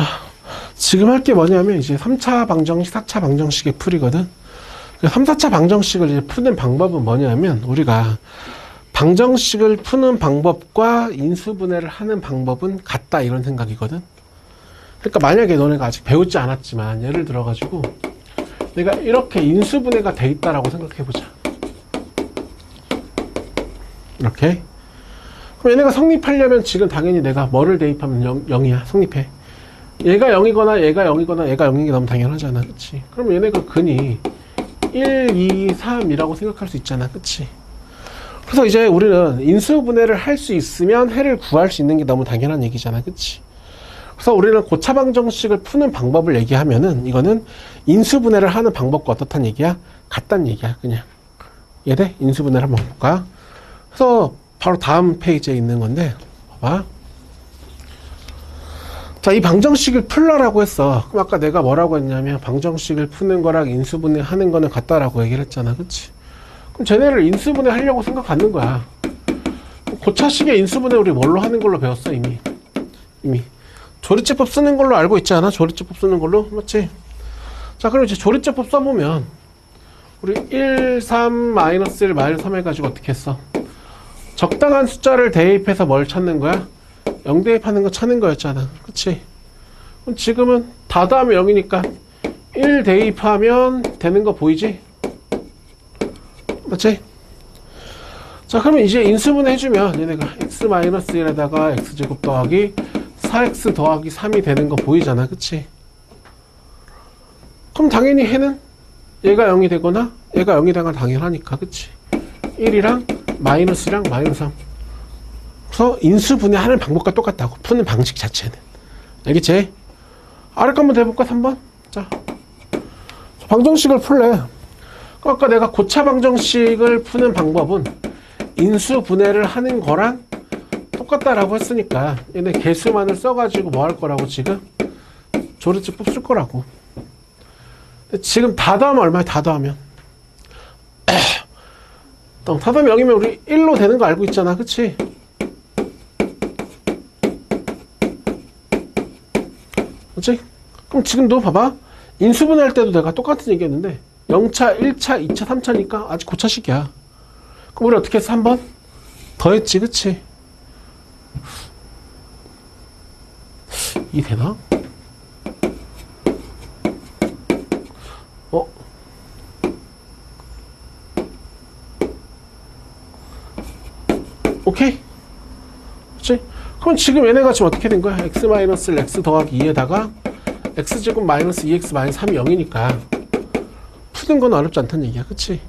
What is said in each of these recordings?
자, 지금 할 게 뭐냐면 이제 3차 방정식, 4차 방정식의 풀이거든. 3, 4차 방정식을 이제 푸는 방법은 뭐냐면 우리가 방정식을 푸는 방법과 인수분해를 하는 방법은 같다 이런 생각이거든. 그러니까 만약에 너네가 아직 배우지 않았지만 예를 들어가지고 내가 이렇게 인수분해가 돼 있다라고 생각해보자. 이렇게. 그럼 얘네가 성립하려면 지금 당연히 내가 뭐를 대입하면 0이야. 성립해. 얘가 0이거나 얘가 0이거나 얘가 0인 게 너무 당연하잖아. 그치? 그럼 얘네가 근이 1, 2, 3이라고 생각할 수 있잖아. 그치? 그래서 이제 우리는 인수분해를 할 수 있으면 해를 구할 수 있는 게 너무 당연한 얘기잖아. 그치? 그래서 우리는 고차방정식을 푸는 방법을 얘기하면은 이거는 인수분해를 하는 방법과 어떻단 얘기야? 같단 얘기야. 그냥. 이해돼? 인수분해를 한번 볼까? 그래서 바로 다음 페이지에 있는 건데 봐봐. 자, 이 방정식을 풀라라고 했어. 그럼 아까 내가 뭐라고 했냐면 방정식을 푸는 거랑 인수분해 하는 거는 같다라고 얘기를 했잖아. 그치? 그럼 쟤네를 인수분해 하려고 생각하는 거야. 고차식의 인수분해 우리 뭘로 하는 걸로 배웠어? 이미 조리제법 쓰는 걸로 알고 있지 않아? 조리제법 쓰는 걸로? 맞지? 자, 그럼 이제 조리제법 써보면 우리 1, 3, 마이너스 1, 마이너스 3 해가지고 어떻게 했어? 적당한 숫자를 대입해서 뭘 찾는 거야? 0 대입하는 거 찾는 거였잖아. 그치? 그럼 지금은 다 더하면 0이니까 1 대입하면 되는 거 보이지? 맞지? 자, 그러면 이제 인수분해 해주면 얘네가 x-1에다가 x제곱 더하기 4x 더하기 3이 되는 거 보이잖아. 그치? 그럼 당연히 해는 얘가 0이 되거나 얘가 0이 되거나 당연하니까. 그치? 1이랑 마이너스랑 마이너스 3. 그래서 인수분해하는 방법과 똑같다고. 푸는 방식 자체는. 알겠지? 아래 거 한번 해볼까? 3번. 자, 방정식을 풀래. 아까 내가 고차 방정식을 푸는 방법은 인수분해를 하는 거랑 똑같다라고 했으니까 얘네 개수만을 써가지고 뭐 할 거라고 지금? 조리제법 쓸 거라고. 지금 다 더하면 얼마야? 다 더하면 다 더하면 0이면 우리 1로 되는 거 알고 있잖아. 그치? 그치? 그럼 지금도 봐봐. 인수분해 할 때도 내가 똑같은 얘기 했는데 0차, 1차, 2차, 3차니까 아직 고차식이야. 그럼 우리 어떻게 했어? 한 번 더했지. 그치? 이 되나? 오케이? 그치? 그럼 지금 얘네가 지금 어떻게 된 거야? x-1 x 더하기 2에다가 x제곱 마이너스 2x 마이너스 3이 0이니까 푸는 건 어렵지 않다는 얘기야. 그치?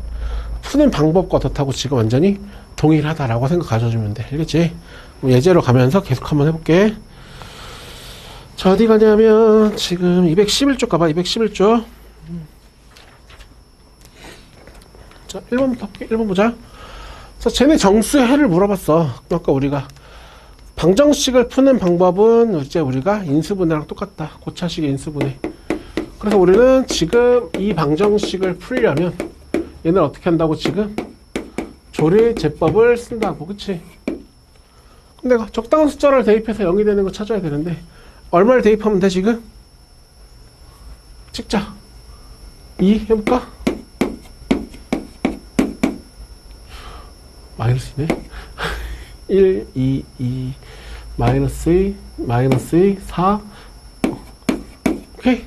푸는 방법과 어떻다고 지금 완전히 동일하다라고 생각 가져주면 돼. 알겠지? 예제로 가면서 계속 한번 해볼게. 자, 어디 가냐면 지금 211쪽 가봐. 211쪽. 자, 1번부터 볼게. 1번 보자. 그래서 쟤네 정수의 해를 물어봤어. 아까 우리가 방정식을 푸는 방법은 이제 우리가 인수분해랑 똑같다. 고차식의 인수분해. 그래서 우리는 지금 이 방정식을 풀려면 얘는 어떻게 한다고 지금? 조리제법을 쓴다고. 그치? 그럼 내가 적당한 숫자를 대입해서 0이 되는 거 찾아야 되는데 얼마를 대입하면 돼 지금? 찍자. 2 해볼까? 마이너스네. 1, 2, 2, 마이너스 2, 마이너스 2, 4. 오케이.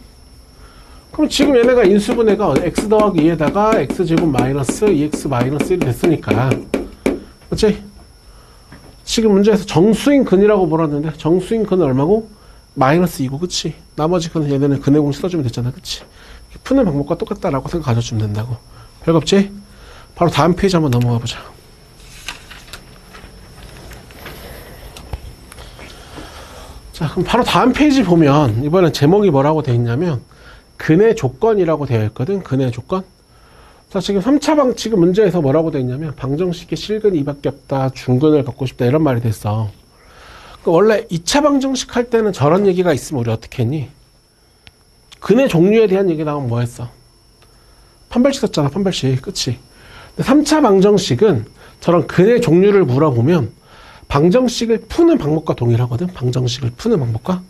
그럼 지금 얘네가 인수분해가 x 더하기 2에다가 x제곱 마이너스 2x 마이너스 1이 됐으니까. 그치? 지금 문제에서 정수인 근이라고 물었는데 정수인 근은 얼마고? 마이너스 2고. 그치? 나머지 근은 얘네는 근의 공식 써주면 됐잖아. 그치? 푸는 방법과 똑같다라고 생각 가져주면 된다고. 별거 없지? 바로 다음 페이지 한번 넘어가 보자. 자, 그럼 바로 다음 페이지 보면 이번엔 제목이 뭐라고 되어 있냐면 근의 조건이라고 되어 있거든. 근의 조건. 자, 지금 3차 방식 문제에서 뭐라고 되어 있냐면 방정식의 실근이 2밖에 없다. 중근을 갖고 싶다. 이런 말이 됐어. 원래 2차 방정식 할 때는 저런 얘기가 있으면 우리 어떻게 했니? 근의 종류에 대한 얘기 나오면 뭐 했어? 판별식 썼잖아. 판별식. 그치? 근데 3차 방정식은 저런 근의 종류를 물어보면 방정식을 푸는 방법과 동일하거든. 방정식을 푸는 방법과.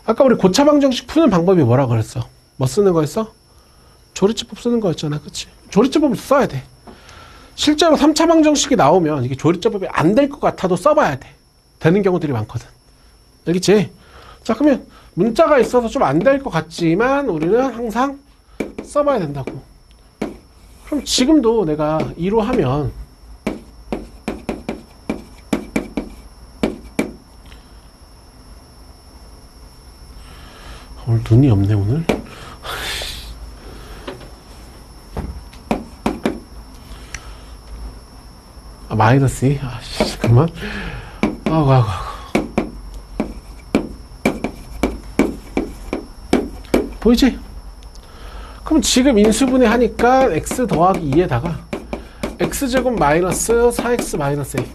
아까 우리 고차방정식 푸는 방법이 뭐라 그랬어? 뭐 쓰는 거였어? 조리제법 쓰는 거였잖아. 그치? 조리제법을 써야 돼. 실제로 3차 방정식이 나오면 이게 조리제법이 안 될 것 같아도 써봐야 돼. 되는 경우들이 많거든. 알겠지? 자, 그러면 문자가 있어서 좀 안 될 것 같지만 우리는 항상 써봐야 된다고. 그럼 지금도 내가 2로 하면 오늘 눈이 없네 오늘. 아, 마이너스 2? 아, 잠깐만. 아이고. 보이지? 그럼 지금 인수분해 하니까 x 더하기 2에다가 x제곱 마이너스 4x 마이너스 a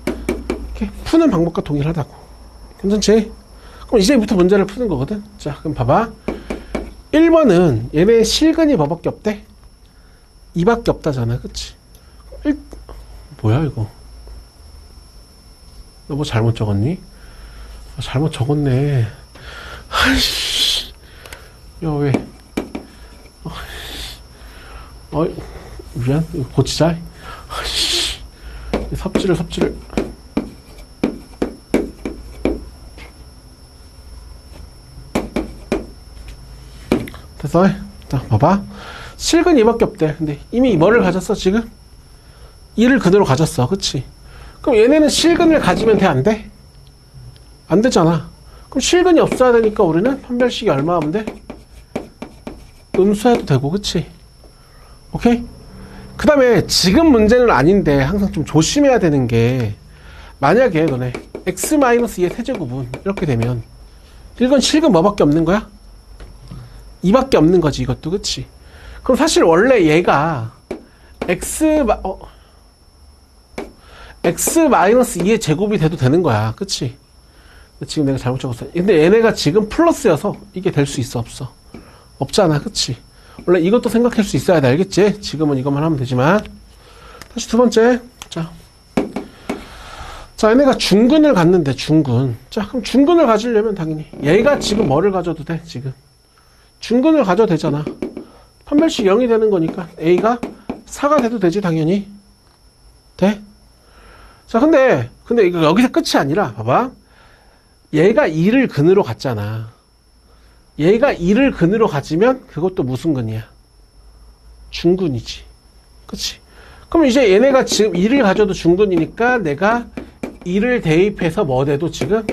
이렇게 푸는 방법과 동일하다고. 괜찮지? 그럼 이제부터 문제를 푸는 거거든. 자, 그럼 봐봐. 1번은 얘네 실근이 뭐밖에 없대? 2밖에 없다잖아. 그치? 뭐야 이거? 너 뭐 잘못 적었니? 잘못 적었네. 아이씨. 야, 왜? 미안. 이거 고치자. 아이씨. 섭지를. 됐어. 자, 봐봐. 실근 2밖에 없대. 근데 이미 뭐를 가졌어, 지금? 2를 그대로 가졌어. 그치? 그럼 얘네는 실근을 가지면 돼, 안 돼? 안 되잖아. 그럼 실근이 없어야 되니까 우리는 판별식이 얼마 하면 돼? 음수해도 되고, 그치? 오케이? 그 다음에 지금 문제는 아닌데 항상 좀 조심해야 되는 게 만약에 너네 x-2의 세제곱은 이렇게 되면 이건 실근 뭐밖에 없는 거야? 2밖에 없는 거지, 이것도. 그치? 그럼 사실 원래 얘가 x-2의 제곱이 돼도 되는 거야. 그치? 지금 내가 잘못 적었어. 근데 얘네가 지금 플러스여서 이게 될 수 있어, 없어? 없잖아. 그치? 원래 이것도 생각할 수 있어야 돼. 알겠지? 지금은 이것만 하면 되지만. 다시 두 번째. 자, 얘네가 중근을 갖는데, 중근. 자, 그럼 중근을 가지려면 당연히 얘가 지금 뭐를 가져도 돼, 지금. 중근을 가져도 되잖아. 판별식 0이 되는 거니까 A가 4가 돼도 되지, 당연히. 돼? 자, 근데 이거 여기서 끝이 아니라, 봐봐. 얘가 2를 근으로 갔잖아. 얘가 2를 근으로 가지면 그것도 무슨 근이야? 중근이지. 그치? 그럼 이제 얘네가 지금 2를 가져도 중근이니까 내가 2를 대입해서 뭐 돼도 지금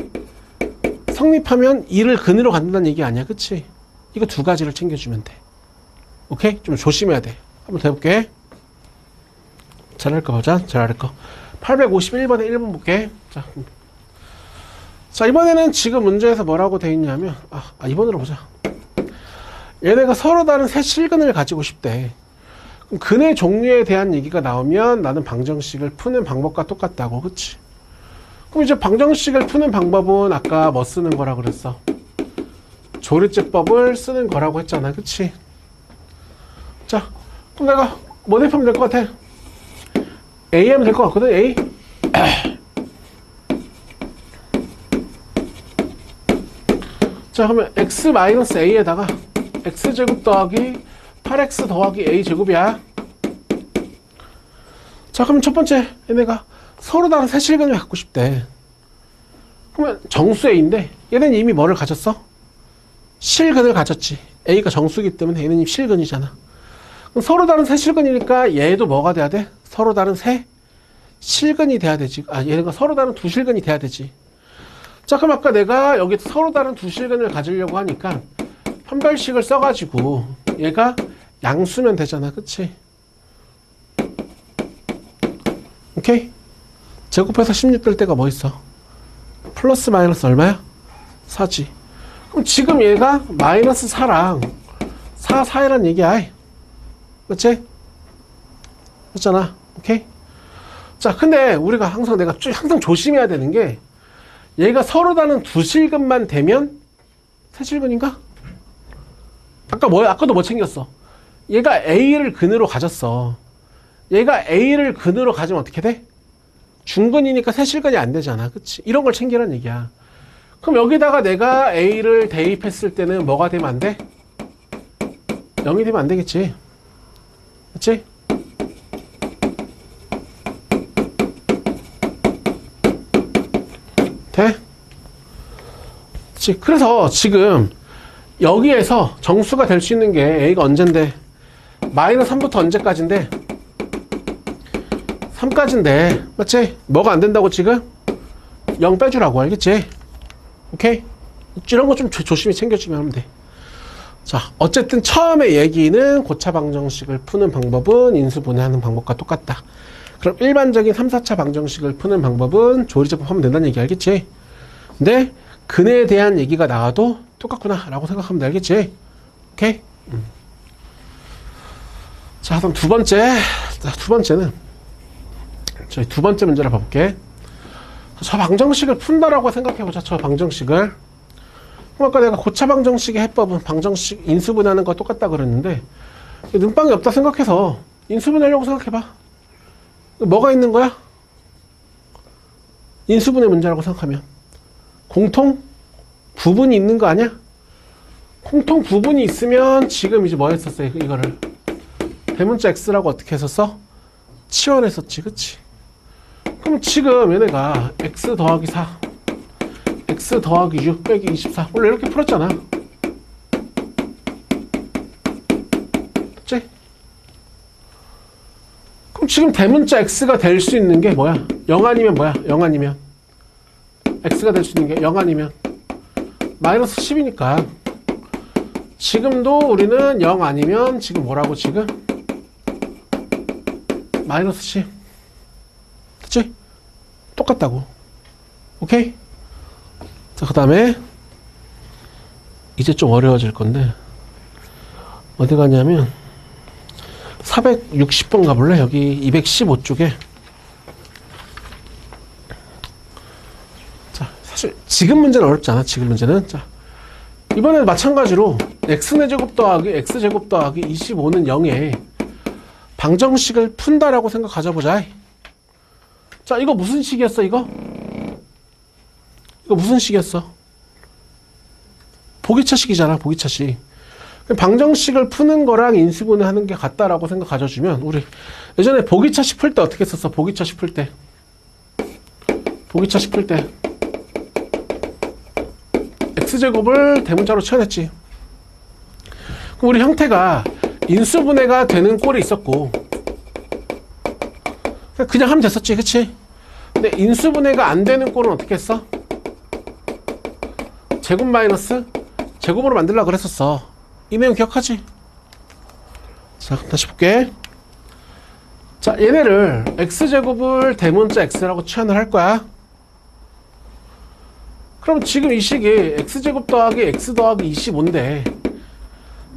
성립하면 2를 근으로 간다는 얘기 아니야. 그치? 이거 두 가지를 챙겨주면 돼. 오케이? 좀 조심해야 돼. 한번 더 해볼게. 잘할 거 보자. 잘할 거. 851번에 1번 볼게. 자, 이번에는 지금 문제에서 뭐라고 돼 있냐면, 2번으로 보자. 얘네가 서로 다른 세 실근을 가지고 싶대. 그럼 근의 종류에 대한 얘기가 나오면 나는 방정식을 푸는 방법과 똑같다고. 그치? 그럼 이제 방정식을 푸는 방법은 아까 뭐 쓰는 거라 그랬어? 조리제법을 쓰는 거라고 했잖아. 그치? 자, 그럼 내가 뭐 대입하면 될 것 같아? A 하면 될 것 같거든. A. 자, 그러면 x-a에다가 x제곱 더하기 8x 더하기 a제곱이야. 자, 그러면 첫 번째 얘네가 서로 다른 세 실근을 갖고 싶대. 그러면 정수 a인데 얘는 이미 뭐를 가졌어? 실근을 가졌지. a가 정수이기 때문에 얘는 이미 실근이잖아. 그럼 서로 다른 세 실근이니까 얘도 뭐가 돼야 돼? 서로 다른 세 실근이 돼야 되지. 얘네가 서로 다른 두 실근이 돼야 되지. 자, 그럼 아까 내가 여기 서로 다른 두 실근을 가지려고 하니까 판별식을 써가지고 얘가 양수면 되잖아. 그치? 오케이? 제곱해서 16 될 때가 뭐 있어? 플러스 마이너스 얼마야? 4지. 그럼 지금 얘가 마이너스 4랑 4이란 얘기야. 그치? 맞잖아. 오케이? 자, 근데 우리가 항상 항상 조심해야 되는 게 얘가 서로 다른 두 실근만 되면 세 실근인가? 아까도 뭐 챙겼어? 얘가 A를 근으로 가졌어. 얘가 A를 근으로 가지면 어떻게 돼? 중근이니까 세 실근이 안 되잖아. 그치? 이런 걸 챙기라는 얘기야. 그럼 여기다가 내가 A를 대입했을 때는 뭐가 되면 안 돼? 0이 되면 안 되겠지. 그치? 돼? 그치? 그래서 지금 여기에서 정수가 될 수 있는 게 A가 언젠데? 마이너스 3부터 언제까지인데? 3까지인데. 맞지? 뭐가 안 된다고 지금? 0 빼주라고. 알겠지? 오케이? 이런 거 좀 조심히 챙겨주면 하면 돼. 자, 어쨌든 처음에 얘기는 고차 방정식을 푸는 방법은 인수분해하는 방법과 똑같다. 그럼 일반적인 3, 4차 방정식을 푸는 방법은 조리제법 하면 된다는 얘기 알겠지? 근데 근해에 대한 얘기가 나와도 똑같구나 라고 생각하면 돼. 알겠지? 오케이? 자, 그럼 두 번째는 저희 두 번째 문제를 봐볼게. 저 방정식을 푼다라고 생각해보자. 저 방정식을. 그럼 아까 내가 고차 방정식의 해법은 방정식 인수분해하는 거 똑같다 그랬는데 눈빵이 없다 생각해서 인수분해하려고 생각해봐. 뭐가 있는 거야? 인수분해 문제라고 생각하면 공통 부분이 있는 거 아니야? 공통 부분이 있으면 지금 이제 뭐 했었어? 이거를 대문자 x라고 어떻게 했었어? 치환했었지. 그치? 그럼 지금 얘네가 x 더하기 4 x 더하기 6 빼기 24 원래 이렇게 풀었잖아. 그치? 그럼 지금 대문자 x가 될 수 있는 게 뭐야? 0 아니면 뭐야? 0 아니면 x가 될 수 있는 게 0 아니면 마이너스 10이니까 지금도 우리는 0 아니면 지금 뭐라고 지금? 마이너스 10. 그치? 똑같다고. 오케이? 자, 그 다음에 이제 좀 어려워질 건데 어디 가냐면 460번 가볼래? 여기 215쪽에. 자, 사실 지금 문제는 어렵지 않아. 지금 문제는. 자, 이번에는 마찬가지로 x제곱 더하기 x제곱 더하기 25는 0에 방정식을 푼다라고 생각 가져보자. 자, 이거 무슨 식이었어, 이거? 이거 무슨 식이었어? 보기차식이잖아, 보기차식. 방정식을 푸는 거랑 인수분해 하는 게 같다라고 생각 가져주면, 우리 예전에 보기차식 풀 때 어떻게 했었어? 보기차식 풀 때. 보기차식 풀 때. x제곱을 대문자로 치환했지. 그럼 우리 형태가 인수분해가 되는 꼴이 있었고, 그냥 하면 됐었지, 그치? 근데 인수분해가 안 되는 꼴은 어떻게 했어? 제곱 마이너스 제곱으로 만들려고 그랬었어. 이 내용 기억하지? 자, 그럼 다시 볼게. 자, 얘네를 x제곱을 대문자 x라고 치환을 할 거야. 그럼 지금 이 식이 x제곱 더하기 x 더하기 25인데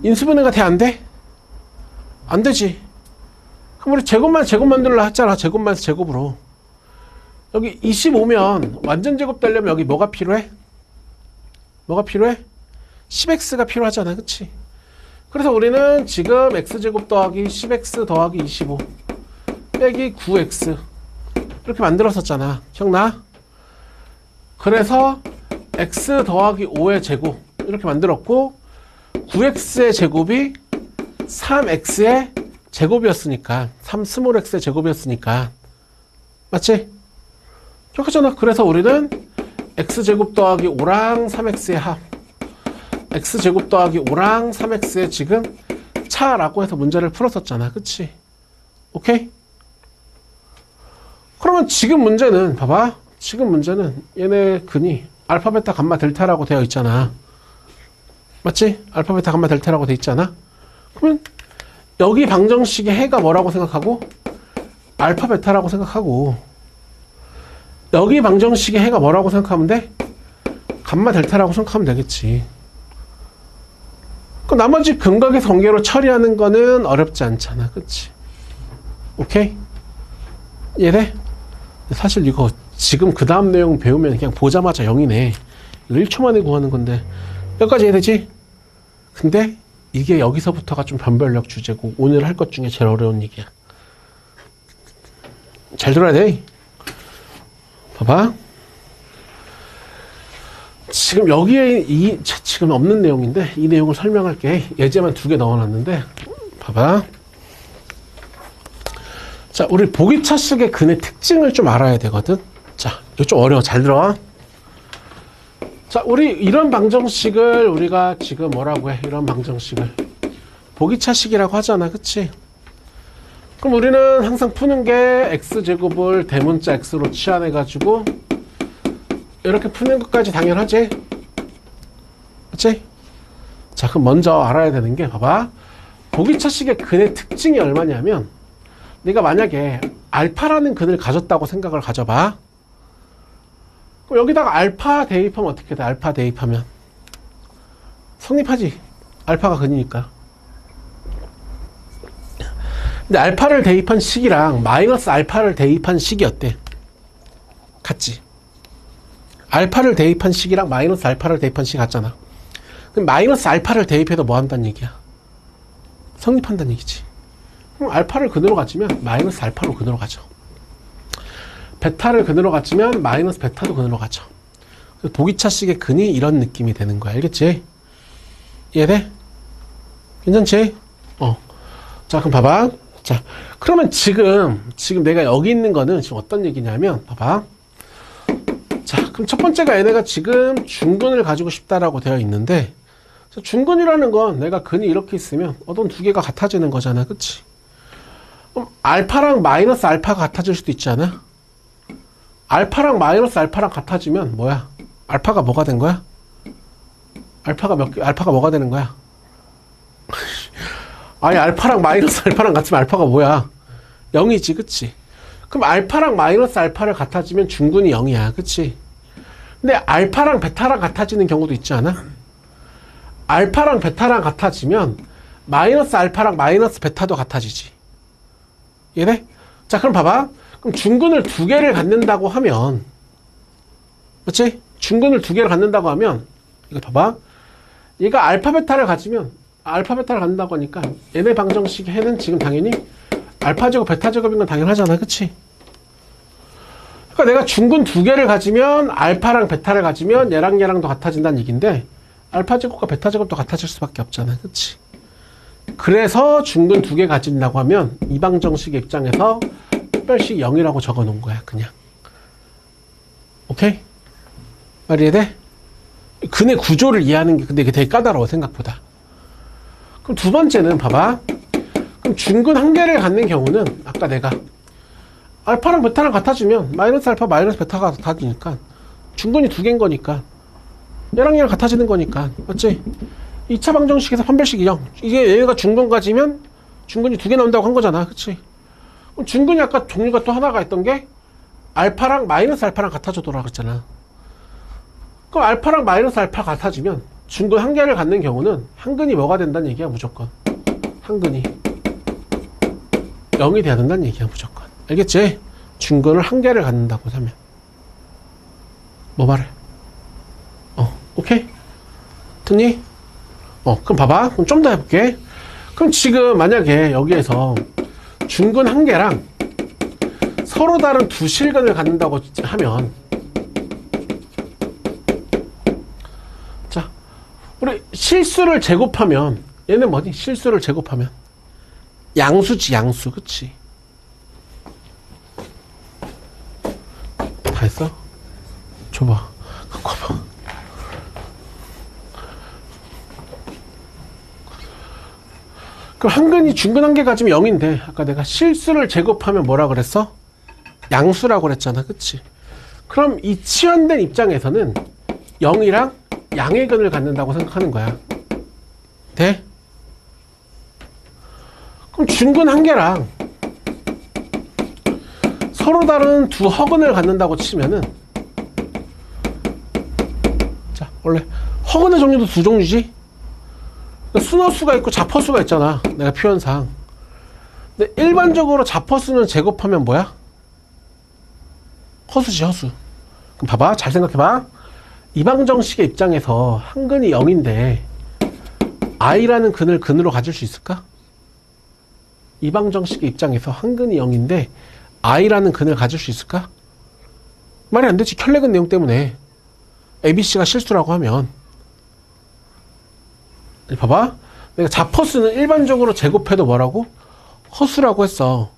인수분해가 돼, 안 돼? 안 되지. 그럼 우리 제곱 만들려 했잖아. 제곱 마이너스 제곱으로. 여기 25면 완전 제곱 되려면 여기 뭐가 필요해? 뭐가 필요해? 10x가 필요하잖아. 그치? 그래서 우리는 지금 x제곱 더하기 10x 더하기 25 빼기 9x 이렇게 만들었었잖아. 기억나? 그래서 x 더하기 5의 제곱 이렇게 만들었고 9x의 제곱이 3x의 제곱이었으니까 3x의 제곱이었으니까 맞지? 기억하잖아. 그래서 우리는 x제곱 더하기 5랑 3x의 합 x제곱 더하기 5랑 3x의 지금 차라고 해서 문제를 풀었었잖아. 그치? 오케이? 그러면 지금 문제는 봐봐. 지금 문제는 얘네 근이 알파 베타 감마 델타라고 되어 있잖아. 맞지? 알파 베타 감마 델타라고 되어 있잖아. 그러면 여기 방정식의 해가 뭐라고 생각하고? 알파 베타라고 생각하고 여기 방정식의 해가 뭐라고 생각하면 돼? 감마 델타라고 생각하면 되겠지. 그 나머지 근각의 관계로 처리하는 거는 어렵지 않잖아. 그치? 오케이? 이해돼? 사실 이거 지금 그 다음 내용 배우면 그냥 보자마자 0이네. 1초 만에 구하는 건데 여기까지 이해되지? 근데 이게 여기서부터가 좀 변별력 주제고 오늘 할 것 중에 제일 어려운 얘기야. 잘 들어야 돼. 봐봐. 지금 여기에 지금 없는 내용인데 이 내용을 설명할게. 예제만 2개 넣어놨는데 봐봐. 자, 우리 보기차식의 근의 특징을 좀 알아야 되거든. 자, 이거 좀 어려워. 잘 들어. 자, 우리 이런 방정식을 우리가 지금 뭐라고 해? 이런 방정식을 보기차식이라고 하잖아. 그치? 그럼 우리는 항상 푸는 게 x제곱을 대문자 x로 치환해가지고 이렇게 푸는 것까지 당연하지? 그치? 자, 그럼 먼저 알아야 되는 게 봐봐. 보기차식의 근의 특징이 얼마냐면 내가 만약에 알파라는 근을 가졌다고 생각을 가져봐. 그럼 여기다가 알파 대입하면 어떻게 돼? 알파 대입하면 성립하지. 알파가 근이니까. 근데 알파를 대입한 식이랑 마이너스 알파를 대입한 식이 어때? 같지? 알파를 대입한 식이랑 마이너스 알파를 대입한 식이 같잖아. 그럼 마이너스 알파를 대입해도 뭐 한다는 얘기야? 성립한다는 얘기지. 그럼 알파를 근으로 가지면 마이너스 알파로 근으로 가죠. 베타를 근으로 가지면 마이너스 베타도 근으로 가죠. 보기차식의 근이 이런 느낌이 되는 거야. 알겠지? 이해돼? 괜찮지? 자, 그럼 봐봐. 자, 그러면 지금 내가 여기 있는 거는 지금 어떤 얘기냐면, 봐봐. 자, 그럼 첫 번째가 얘네가 지금 중근을 가지고 싶다라고 되어 있는데, 중근이라는 건 내가 근이 이렇게 있으면 어떤 두 개가 같아지는 거잖아. 그치? 그럼 알파랑 마이너스 알파가 같아질 수도 있지 않아? 알파랑 마이너스 알파랑 같아지면 뭐야? 알파가 뭐가 된 거야? 알파가 뭐가 되는 거야? 아니, 알파랑 마이너스 알파랑 같으면 알파가 뭐야? 0이지, 그치? 그럼 알파랑 마이너스 알파를 같아지면 중근이 0이야, 그치? 근데 알파랑 베타랑 같아지는 경우도 있지 않아? 알파랑 베타랑 같아지면 마이너스 알파랑 마이너스 베타도 같아지지. 이해돼? 자, 그럼 봐봐. 그럼 중근을 2개를 갖는다고 하면, 그치? 중근을 2개를 갖는다고 하면, 이거 봐봐. 얘가 알파 베타를 가지면 알파 베타를 갖는다고 하니까 얘네 방정식 해는 지금 당연히 알파 제곱 베타 제곱인 건 당연하잖아. 그치? 그러니까 내가 중근 2개를 가지면 알파랑 베타를 가지면 얘랑 얘랑도 같아진다는 얘기인데 알파 제곱과 베타 제곱도 같아질 수밖에 없잖아. 그치? 그래서 중근 2개 가진다고 하면 이 방정식의 입장에서 특별식 0이라고 적어 놓은 거야. 그냥. 오케이? 말 이해돼? 근의 구조를 이해하는 게 근데 이게 되게 까다로워 생각보다. 그럼 두 번째는 봐봐. 그럼 중근 1개를 갖는 경우는 아까 내가 알파랑 베타랑 같아지면 마이너스 알파 마이너스 베타가 같아지니까 중근이 2개인 거니까 얘랑 얘랑 같아지는 거니까 맞지? 2차 방정식에서 판별식이 0. 이게 얘가 중근 가지면 중근이 2개 나온다고 한 거잖아. 그치? 그럼 중근이 아까 종류가 또 하나가 있던 게 알파랑 마이너스 알파랑 같아져더라 그랬잖아. 그럼 알파랑 마이너스 알파 같아지면 중근 1개를 갖는 경우는 한근이 뭐가 된다는 얘기야 무조건. 한근이 0이 돼야 된다는 얘기야 무조건. 알겠지? 중근을 1개를 갖는다고 하면 뭐 말해? 오케이? 듣니? 그럼 봐봐. 그럼 좀 더 해볼게. 그럼 지금 만약에 여기에서 중근 1개랑 서로 다른 2실근을 갖는다고 하면 자, 우리 실수를 제곱하면 얘는 뭐지? 실수를 제곱하면 양수지 양수. 그치? 다 했어? 줘봐. 갖고 와봐. 그럼 한근이 중근 1개 가지면 0인데 아까 내가 실수를 제곱하면 뭐라 그랬어? 양수라고 그랬잖아. 그치? 그럼 이 치환된 입장에서는 0이랑 양의 근을 갖는다고 생각하는 거야. 돼? 그럼 중근 1개랑 서로 다른 2 허근을 갖는다고 치면은 자, 원래 허근의 종류도 2종류지? 순허수가 있고 자퍼수가 있잖아. 내가 표현상. 근데 일반적으로 자퍼수는 제곱하면 뭐야? 허수지 허수. 그럼 봐봐. 잘 생각해봐. 이 방정식의 입장에서 한근이 0인데 i라는 근을 근으로 가질 수 있을까? 이 방정식의 입장에서 한근이 0인데 i라는 근을 가질 수 있을까? 말이 안 되지. 켤레근 내용 때문에. ABC가 실수라고 하면 봐봐. 내가 자퍼수는 일반적으로 제곱해도 뭐라고? 허수라고 했어.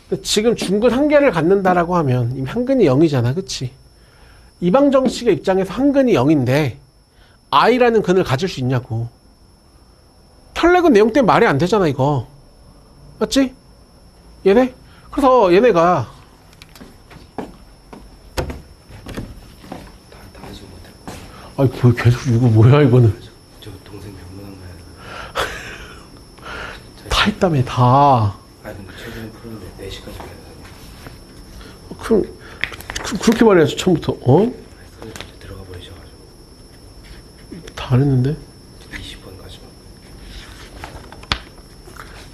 근데 지금 중근 한 개를 갖는다라고 하면 이미 한근이 0이잖아. 그치? 이방정식의 입장에서 한근이 0인데 i라는 근을 가질 수 있냐고. 혈렉은 내용 때문에 말이 안 되잖아 이거. 맞지? 얘네? 그래서 얘네가 다 하지 못했고. 아이 뭐 계속 이거 뭐야 이거는. 저 동생 병문안 가야 돼. 다 했다며 다. 아니 근데 최근에 풀었는데 4시까지 가야 돼. 그럼 그렇게 말해야지 처음부터. 어? 그래 들어가 버리셔가지고 다 안 했는데? 20번까지만.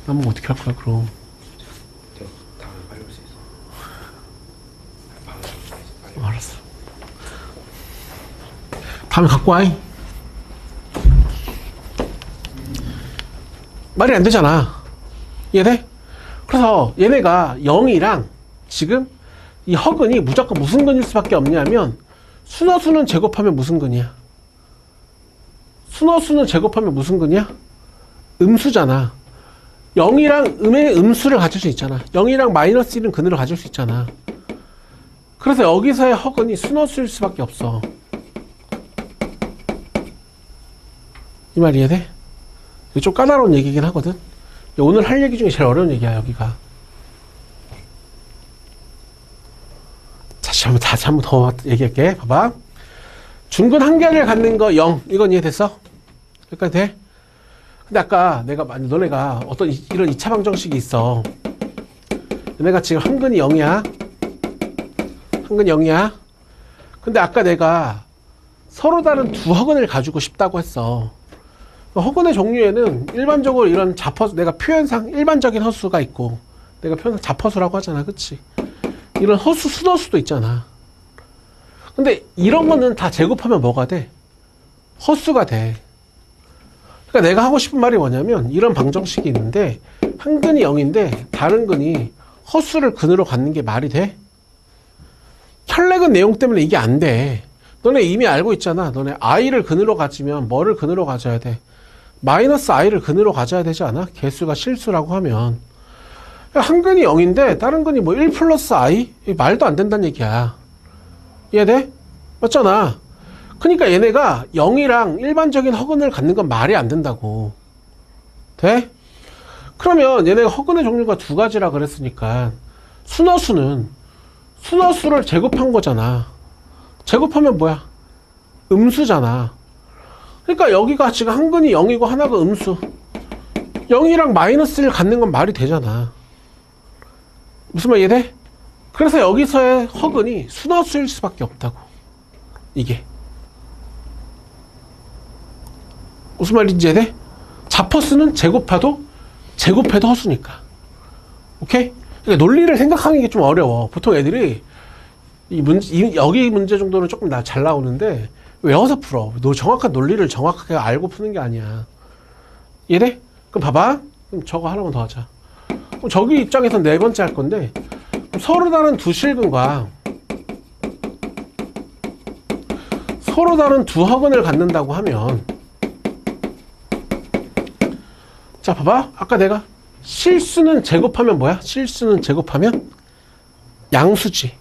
나뭐 어떻게 할 거야 그럼. 저 다음에 빨리 올 수 있어. 방금 빨리. 알았어. 다음에 갖고 와. 말이 안 되잖아. 이해돼? 그래서 얘네가 0이랑 지금 이 허근이 무조건 무슨 근일 수밖에 없냐면 순허수는 제곱하면 무슨 근이야? 순허수는 제곱하면 무슨 근이야? 음수잖아. 0이랑 음의 음수를 가질 수 있잖아. 0이랑 마이너스 1은 근으로 가질 수 있잖아. 그래서 여기서의 허근이 순허수일 수밖에 없어. 이 말 이해돼? 이게 좀 까다로운 얘기긴 하거든. 오늘 할 얘기 중에 제일 어려운 얘기야 여기가. 다시 한번 더 얘기할게. 봐봐. 중근 한 개를 갖는 거 0. 이건 이해됐어? 여기까지 돼? 근데 아까 내가 너네가 어떤 이런 2차 방정식이 있어. 얘네가 지금 한근이 0이야. 한근 0이야. 근데 아까 내가 서로 다른 두 허근을 가지고 싶다고 했어. 허근의 종류에는 일반적으로 이런 자퍼수, 내가 표현상 일반적인 허수가 있고, 내가 표현상 자퍼수라고 하잖아. 그치? 이런 허수, 순허수도 있잖아. 근데 이런 거는 다 제곱하면 뭐가 돼? 허수가 돼. 그러니까 내가 하고 싶은 말이 뭐냐면, 이런 방정식이 있는데, 한 근이 0인데, 다른 근이 허수를 근으로 갖는 게 말이 돼? 혈렉은 내용 때문에 이게 안 돼. 너네 이미 알고 있잖아. 너네 i를 근으로 가지면 뭐를 근으로 가져야 돼? 마이너스 i를 근으로 가져야 되지 않아? 개수가 실수라고 하면. 한 근이 0인데 다른 근이 뭐 1 플러스 i? 말도 안 된다는 얘기야. 이해돼? 맞잖아. 그러니까 얘네가 0이랑 일반적인 허근을 갖는 건 말이 안 된다고. 돼? 그러면 얘네가 허근의 종류가 두 가지라 그랬으니까 순허수는 순허수를 제곱한 거잖아. 제곱하면 뭐야? 음수잖아. 그러니까 여기가 지금 한 근이 0이고 하나가 음수. 0이랑 마이너스를 갖는 건 말이 되잖아. 무슨 말 이해돼? 그래서 여기서의 허근이 순허수일 수밖에 없다고. 이게. 무슨 말인지 이해돼? 자퍼수는 제곱해도 허수니까. 오케이? 그러니까 논리를 생각하는 게 좀 어려워. 보통 애들이 여기 문제 정도는 조금 잘 나오는데 외워서 풀어. 너 정확한 논리를 정확하게 알고 푸는 게 아니야. 이해돼? 그럼 봐봐. 그럼 저거 하나만 더 하자. 그럼 저기 입장에서 네 번째 할 건데 서로 다른 두 실근과 서로 다른 두 허근을 갖는다고 하면 자 봐봐. 아까 내가 실수는 제곱하면 뭐야? 실수는 제곱하면 양수지.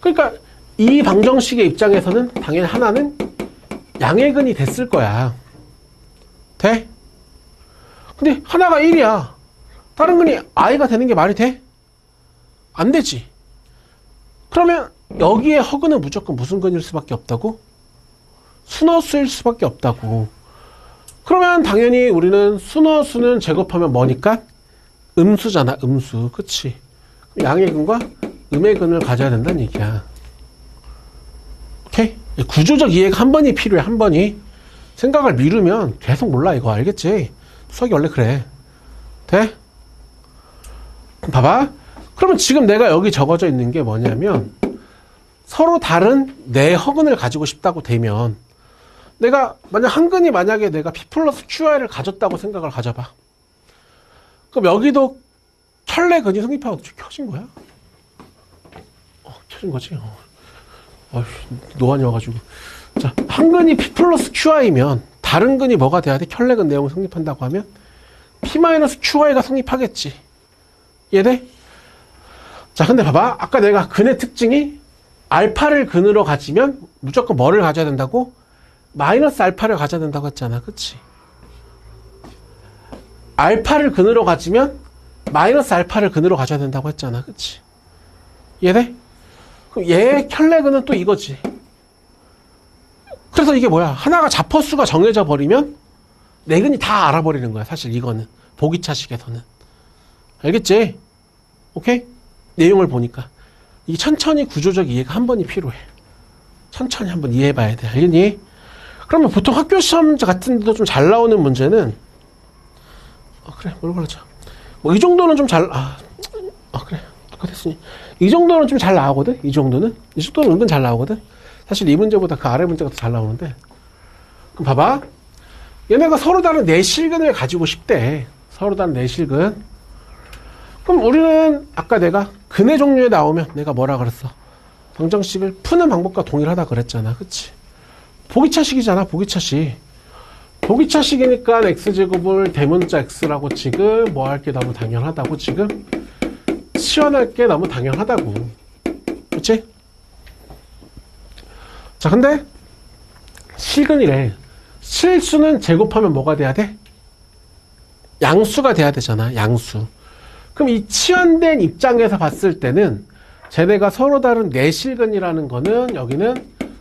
그러니까 이 방정식의 입장에서는 당연히 하나는 양의 근이 됐을 거야. 돼? 근데 하나가 1이야. 다른 근이 i가 되는 게 말이 돼? 안 되지. 그러면 여기에 허근은 무조건 무슨 근일 수밖에 없다고? 순허수일 수밖에 없다고. 그러면 당연히 우리는 순허수는 제곱하면 뭐니까? 음수잖아. 음수. 그치? 양의 근과 음의 근을 가져야 된다는 얘기야. 오케이? 구조적 이해가 한 번이 필요해. 한 번이. 생각을 미루면 계속 몰라. 이거 알겠지? 수학이 원래 그래. 돼? 봐봐. 그러면 지금 내가 여기 적어져 있는 게 뭐냐면 서로 다른 네 허근을 가지고 싶다고 되면 내가 한 근이 만약에 내가 P 플러스 QI를 가졌다고 생각을 가져봐. 그럼 여기도 혈내 근이 성립하고 켜진 거야? 켜진 거지. 노안이 와가지고 자, 한 근이 P 플러스 QI면 다른 근이 뭐가 돼야 돼? 켤레근 내용을 성립한다고 하면 P 마이너스 QI가 성립하겠지. 이해돼? 자, 근데 봐봐. 아까 내가 근의 특징이 알파를 근으로 가지면 무조건 뭐를 가져야 된다고? 마이너스 알파를 가져야 된다고 했잖아. 그치? 알파를 근으로 가지면 마이너스 알파를 근으로 가져야 된다고 했잖아. 그치? 이해돼? 그럼 얘의 켤레근은 또 이거지. 그래서 이게 뭐야? 하나가 자포수가 정해져 버리면 네 근이 다 알아버리는 거야. 사실 이거는. 보기차식에서는. 알겠지? 오케이? 내용을 보니까. 이게 천천히 구조적 이해가 한 번이 필요해. 천천히 한번 이해해봐야 돼. 알겠니? 그러면 보통 학교 시험 같은 데도 좀 잘 나오는 문제는 그래, 뭘 그러자. 뭐 이 정도는 좀 그래. 아까 됐으니. 이 정도는 좀 잘 나오거든? 이 정도는 은근 잘 나오거든? 사실 이 문제보다 그 아래 문제가 더 잘 나오는데. 그럼 봐봐. 얘네가 서로 다른 내실근을 가지고 싶대. 서로 다른 내실근. 그럼 우리는 아까 내가 근의 종류에 나오면 내가 뭐라 그랬어? 방정식을 푸는 방법과 동일하다 그랬잖아. 그치? 보기차식이잖아. 보기차식. 보기차식이니까 x제곱을 대문자 x라고 지금 뭐 할 게 너무 당연하다고 지금 치환할 게 너무 당연하다고. 그치? 자, 근데 실근이래. 실수는 제곱하면 뭐가 돼야 돼? 양수가 돼야 되잖아. 양수. 그럼 이 치환된 입장에서 봤을 때는 쟤네가 서로 다른 내실근이라는 거는 여기는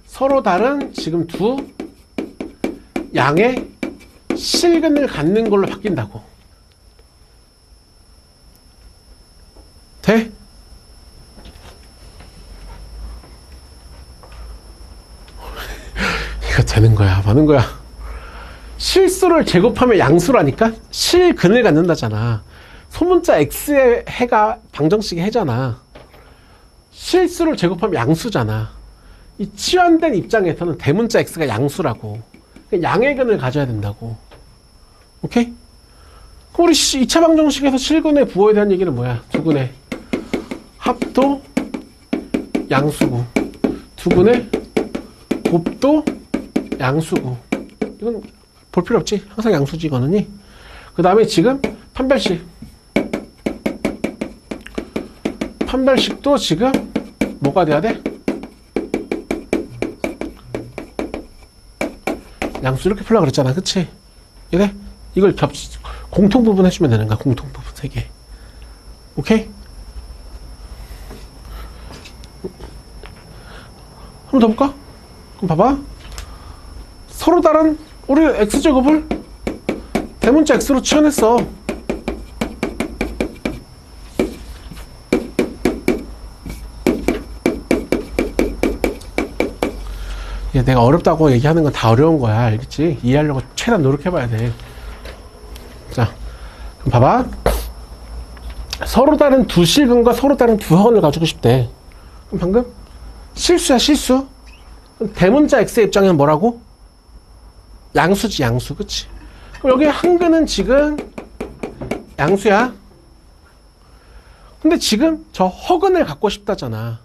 서로 다른 지금 두 양의 실근을 갖는 걸로 바뀐다고. 돼? 이거 되는 거야, 마는 거야. 실수를 제곱하면 양수라니까? 실근을 갖는다잖아. 소문자 x의 해가 방정식의 해잖아. 실수를 제곱하면 양수잖아. 이 치환된 입장에서는 대문자 x가 양수라고. 양의 근을 가져야 된다고. 오케이? 그럼 우리 2차 방정식에서 실근의 부호에 대한 얘기는 뭐야? 두 근의 합도 양수고, 두 근의 곱도 양수고. 이건 볼 필요 없지. 항상 양수지, 이거는이. 그 다음에 지금 판별식. 판별식도 지금 뭐가 돼야 돼? 양수 이렇게 풀라 그랬잖아. 그치? 이래? 이걸 공통 부분 해주면 되는 거야. 공통 부분 3개. 오케이? 한 번 더 볼까? 그럼 봐봐. 서로 다른 우리 x제곱을 대문자 x로 치환했어. 내가 어렵다고 얘기하는 건 다 어려운 거야. 알겠지? 이해하려고 최대한 노력해봐야 돼. 자, 그럼 봐봐. 서로 다른 두 실근과 서로 다른 두 허근을 가지고 싶대. 그럼 방금 실수야, 실수. 그럼 대문자 x의 입장에는 뭐라고? 양수지, 양수. 그치? 그럼 여기 한 근은 지금 양수야. 근데 지금 저 허근을 갖고 싶다잖아.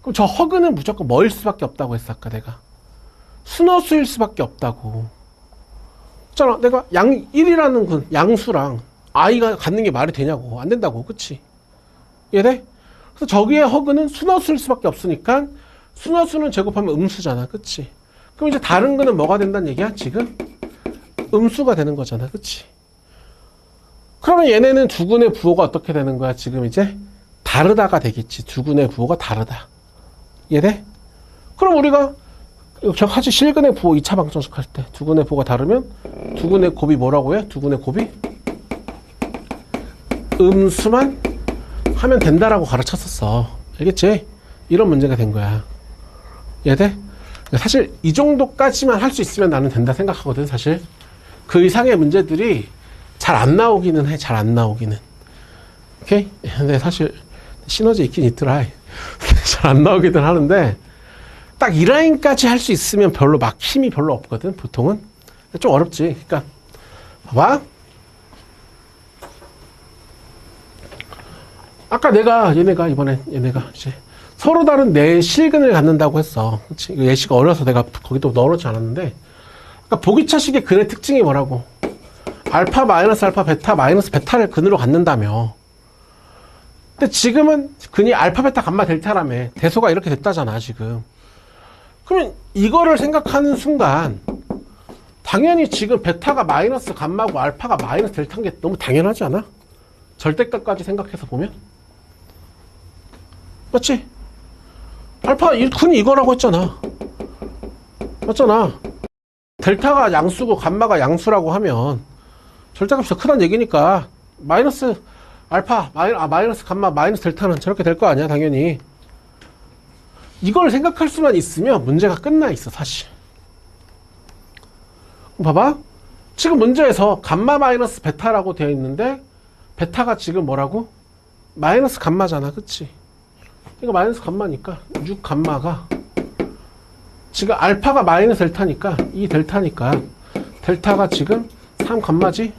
그럼 저 허근은 무조건 뭐일 수밖에 없다고 했어, 아까 내가. 순허수일 수밖에 없다고. 있잖아, 내가 1이라는 근, 양수랑 i가 갖는 게 말이 되냐고. 안 된다고. 그치? 이해돼? 그래서 저기에 허근은 순허수일 수밖에 없으니까 순허수는 제곱하면 음수잖아. 그치? 그럼 이제 다른 근은 뭐가 된다는 얘기야? 지금? 음수가 되는 거잖아. 그치? 그러면 얘네는 두 근의 부호가 어떻게 되는 거야? 지금 이제 다르다가 되겠지. 두 근의 부호가 다르다. 이해돼? 그럼 우리가 하지 실근의 부호 2차 방정식 할 때 두 근의 부호가 다르면 두 근의 곱이 뭐라고 해? 두 근의 곱이 음수만 하면 된다라고 가르쳤었어. 알겠지? 이런 문제가 된 거야. 이해돼? 사실 이 정도까지만 할 수 있으면 나는 된다 생각하거든. 사실 그 이상의 문제들이 잘 안 나오기는 해. 잘 안 나오기는. 오케이? 근데 사실 시너지 있긴 있더라. 잘 안 나오기는 하는데 딱 이 라인까지 할 수 있으면 별로 막 힘이 별로 없거든. 보통은 좀 어렵지. 그러니까 봐봐. 아까 얘네가 이번에 얘네가 이제 서로 다른 내실근을 갖는다고 했어. 그치? 이거 예시가 어려서 내가 거기도 넣어놓지 않았는데, 그러니까 보기차식의 근의 특징이 뭐라고? 알파 마이너스 알파 베타 마이너스 베타를 근으로 갖는다며. 근데 지금은 근이 알파 베타 감마 델타라며. 대소가 이렇게 됐다잖아 지금. 그러면 이거를 생각하는 순간 당연히 지금 베타가 마이너스 감마고 알파가 마이너스 델타인 게 너무 당연하지 않아? 절대값까지 생각해서 보면. 맞지? 알파 근이 이거라고 했잖아. 맞잖아. 델타가 양수고 감마가 양수라고 하면 절대값이 더 크다는 얘기니까 마이너스 알파 마이너스 감마 마이너스 델타는 저렇게 될 거 아니야 당연히. 이걸 생각할 수만 있으면 문제가 끝나 있어 사실. 봐봐. 지금 문제에서 감마 마이너스 베타라고 되어 있는데 베타가 지금 뭐라고? 마이너스 감마잖아. 그치? 이거 마이너스 감마니까 6 감마가 지금 알파가 마이너스 델타니까 이 델타니까 델타가 지금 3 감마지?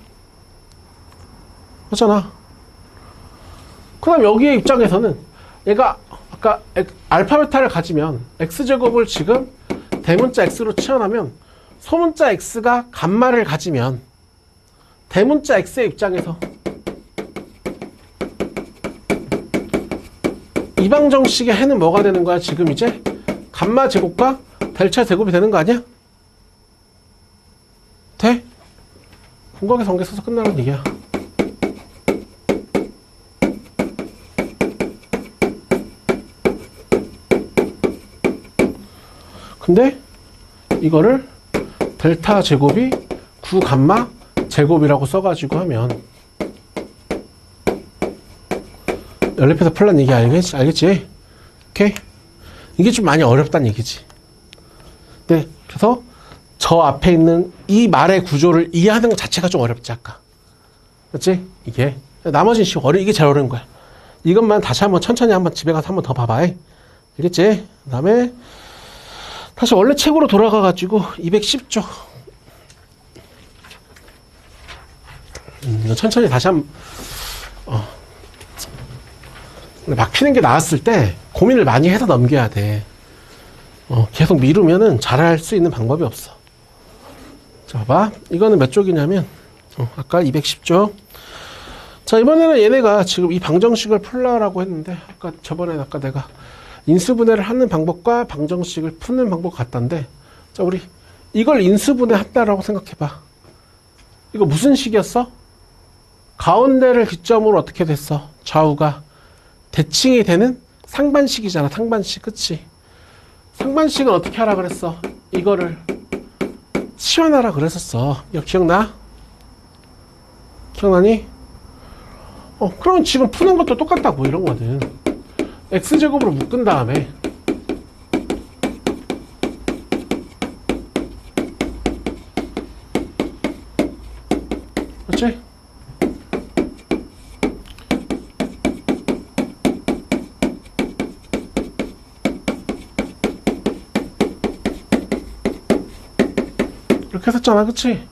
맞잖아. 그 다음 여기의 입장에서는 얘가 아까 알파 베타를 가지면 x제곱을 지금 대문자 x로 치환하면 소문자 x가 감마를 가지면 대문자 x의 입장에서 이방정식의 해는 뭐가 되는 거야? 지금 이제 감마 제곱과 델타 제곱이 되는 거 아니야? 돼? 분각의 성계 써서 끝나는 얘기야. 근데 이거를 델타 제곱이 9 감마 제곱이라고 써가지고 하면 연립해서 풀란 얘기 알겠지? 오케이? 이게 좀 많이 어렵다는 얘기지. 네, 그래서 저 앞에 있는 이 말의 구조를 이해하는 것 자체가 좀 어렵지 아까. 그렇지? 이게 나머지는 이게 제일 어려운 거야. 이것만 다시 한번 천천히 한번 집에 가서 한번 더 봐봐. 알겠지? 그 다음에 다시 원래 책으로 돌아가가지고 210조. 천천히 다시 한번 막히는 게 나왔을 때 고민을 많이 해서 넘겨야 돼. 계속 미루면은 잘할 수 있는 방법이 없어. 자, 봐봐. 이거는 몇 쪽이냐면 아까 210쪽. 자, 이번에는 얘네가 지금 이 방정식을 풀라라고 했는데 아까 내가 인수분해를 하는 방법과 방정식을 푸는 방법 같던데, 자, 우리 이걸 인수분해 한다라고 생각해봐. 이거 무슨 식이었어? 가운데를 기점으로 어떻게 됐어? 좌우가 대칭이 되는 상반식이잖아. 상반식. 그치? 상반식은 어떻게 하라 그랬어? 이거를 치환하라 그랬었어. 이거 기억나? 기억나니? 그러면 지금 푸는 것도 똑같다고 이런 거는. x제곱으로 묶은 다음에 그렇지? 이렇게 했었잖아. 그치?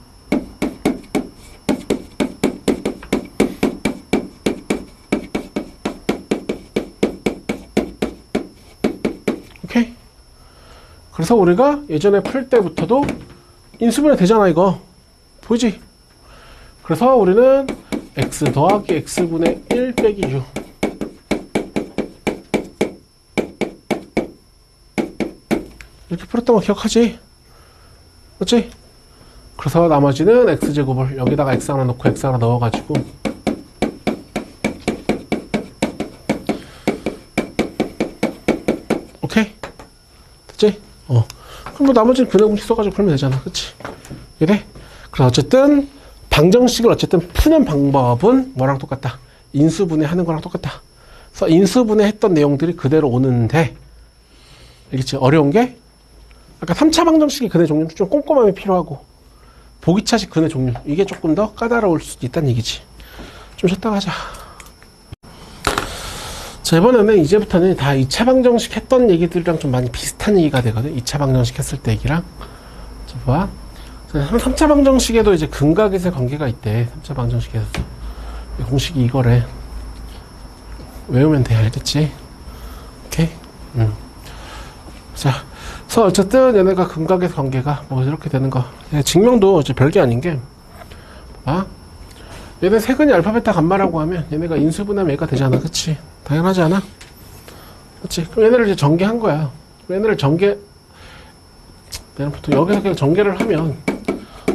오케이? 그래서 우리가 예전에 풀 때부터도 인수분해 되잖아. 이거 보이지? 그래서 우리는 x 더하기 x분의 1 빼기 u 이렇게 풀었던 거 기억하지? 그렇지? 그래서 나머지는 x제곱을 여기다가 x 하나 넣고 x 하나 넣어가지고 오케이? 됐지? 그럼 뭐 나머지는 근의 공식 써가지고 풀면 되잖아. 그치? 이래? 그래서 어쨌든 방정식을 어쨌든 푸는 방법은 뭐랑 똑같다? 인수분해 하는 거랑 똑같다. 그래서 인수분해 했던 내용들이 그대로 오는데, 알겠지? 어려운 게 아까 3차 방정식의 근의 종류는 좀 꼼꼼함이 필요하고 보기차식 근의 종류 이게 조금 더 까다로울 수도 있다는 얘기지. 좀 쉬었다 가자. 자, 이번에는 이제부터는 다 2차 방정식 했던 얘기들이랑 좀 많이 비슷한 얘기가 되거든. 2차 방정식 했을 때 얘기랑. 자, 봐. 3차 방정식에도 이제 근각에서의 관계가 있대. 3차 방정식에서 공식이 이거래. 외우면 돼. 알겠지? 오케이. 자, 그래서 어쨌든 얘네가 근각의 관계가 뭐 이렇게 되는 거. 증명도 이제 별게 아닌 게, 얘네 세근이 알파, 베타, 감마라고 하면 얘네가 인수분해하면 얘가 되잖아. 그치? 당연하지 않아? 그치? 그럼 얘네를 이제 전개한 거야. 얘네를 얘는 보통 여기서 그냥 전개를 하면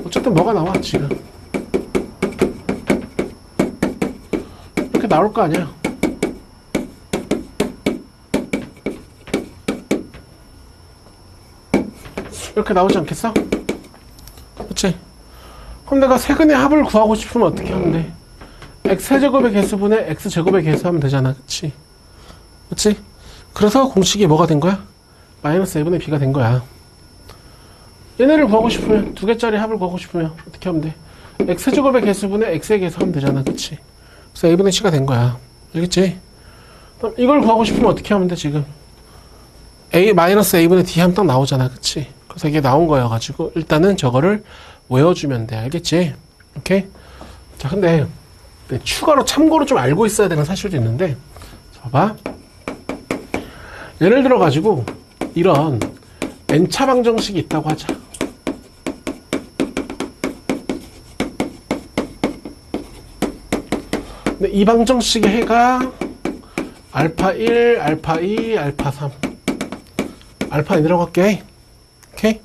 어쨌든 뭐가 나와, 지금. 이렇게 나올 거 아니야. 이렇게 나오지 않겠어? 그치? 그럼 내가 세근의 합을 구하고 싶으면 어떻게 하면 돼? x제곱의 개수분의 x제곱의 개수하면 되잖아. 그치? 그치? 그래서 공식이 뭐가 된 거야? 마이너스 a분의 b가 된 거야. 얘네를 구하고 싶으면, 두 개짜리 합을 구하고 싶으면 어떻게 하면 돼? x제곱의 개수분의 x의 개수하면 되잖아. 그치? 그래서 a분의 c가 된 거야. 알겠지? 그럼 이걸 구하고 싶으면 어떻게 하면 돼, 지금? 마이너스 a분의 d 하면 딱 나오잖아. 그치? 그래서 이게 나온 거여가지고 일단은 저거를 외워주면 돼. 알겠지? 오케이? 자, 근데 추가로 참고로 좀 알고 있어야 되는 사실도 있는데, 봐봐. 예를 들어가지고 이런 n차 방정식이 있다고 하자. 근데 이 방정식의 해가 알파 1, 알파 2, 알파 3 알파 n이라고 할게. 오케이?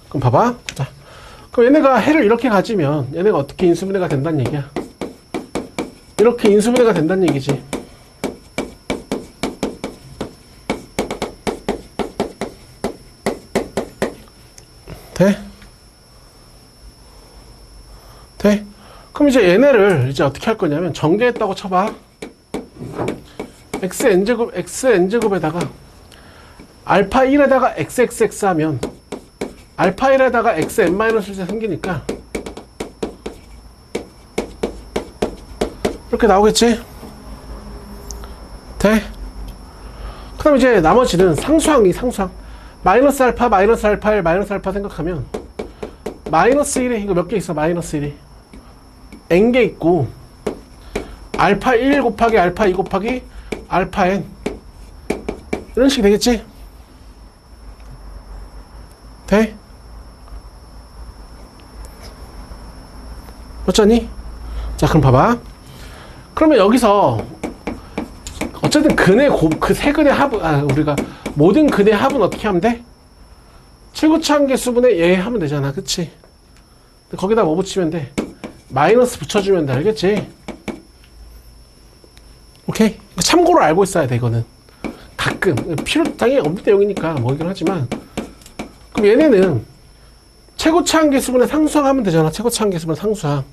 그럼 봐봐. 자, 그럼 얘네가 해를 이렇게 가지면 얘네가 어떻게 인수분해가 된다는 얘기야. 이렇게 인수분해가 된다는 얘기지. 돼? 돼? 그럼 이제 얘네를 이제 어떻게 할 거냐면 전개했다고 쳐봐. xn제곱에다가 알파 1에다가 xxx 하면 알파 1에다가 xn-1이 생기니까 이렇게 나오겠지? 돼? 그럼 이제 나머지는 상수항이 상수항. 마이너스 알파, 마이너스 알파 1, 마이너스 알파 생각하면 마이너스 1에 이거 몇 개 있어? 마이너스 1이 n개 있고 알파 1 곱하기 알파 2 곱하기 알파 n 이런 식이 되겠지? 돼? 어쩌니? 자, 그럼 봐봐. 그러면 여기서 어쨌든 그 세 근의 합은 우리가 모든 근의 합은 어떻게 하면 돼? 최고차 한계수분의 얘 하면 되잖아. 그치? 거기다 뭐 붙이면 돼? 마이너스 붙여주면 돼. 알겠지? 오케이? 참고로 알고 있어야 돼. 이거는 가끔 당연히 없는 내용이니까 뭐긴 하지만, 그럼 얘네는 최고차 한계수분의 상수항 하면 되잖아. 최고차 한계수분의 상수항.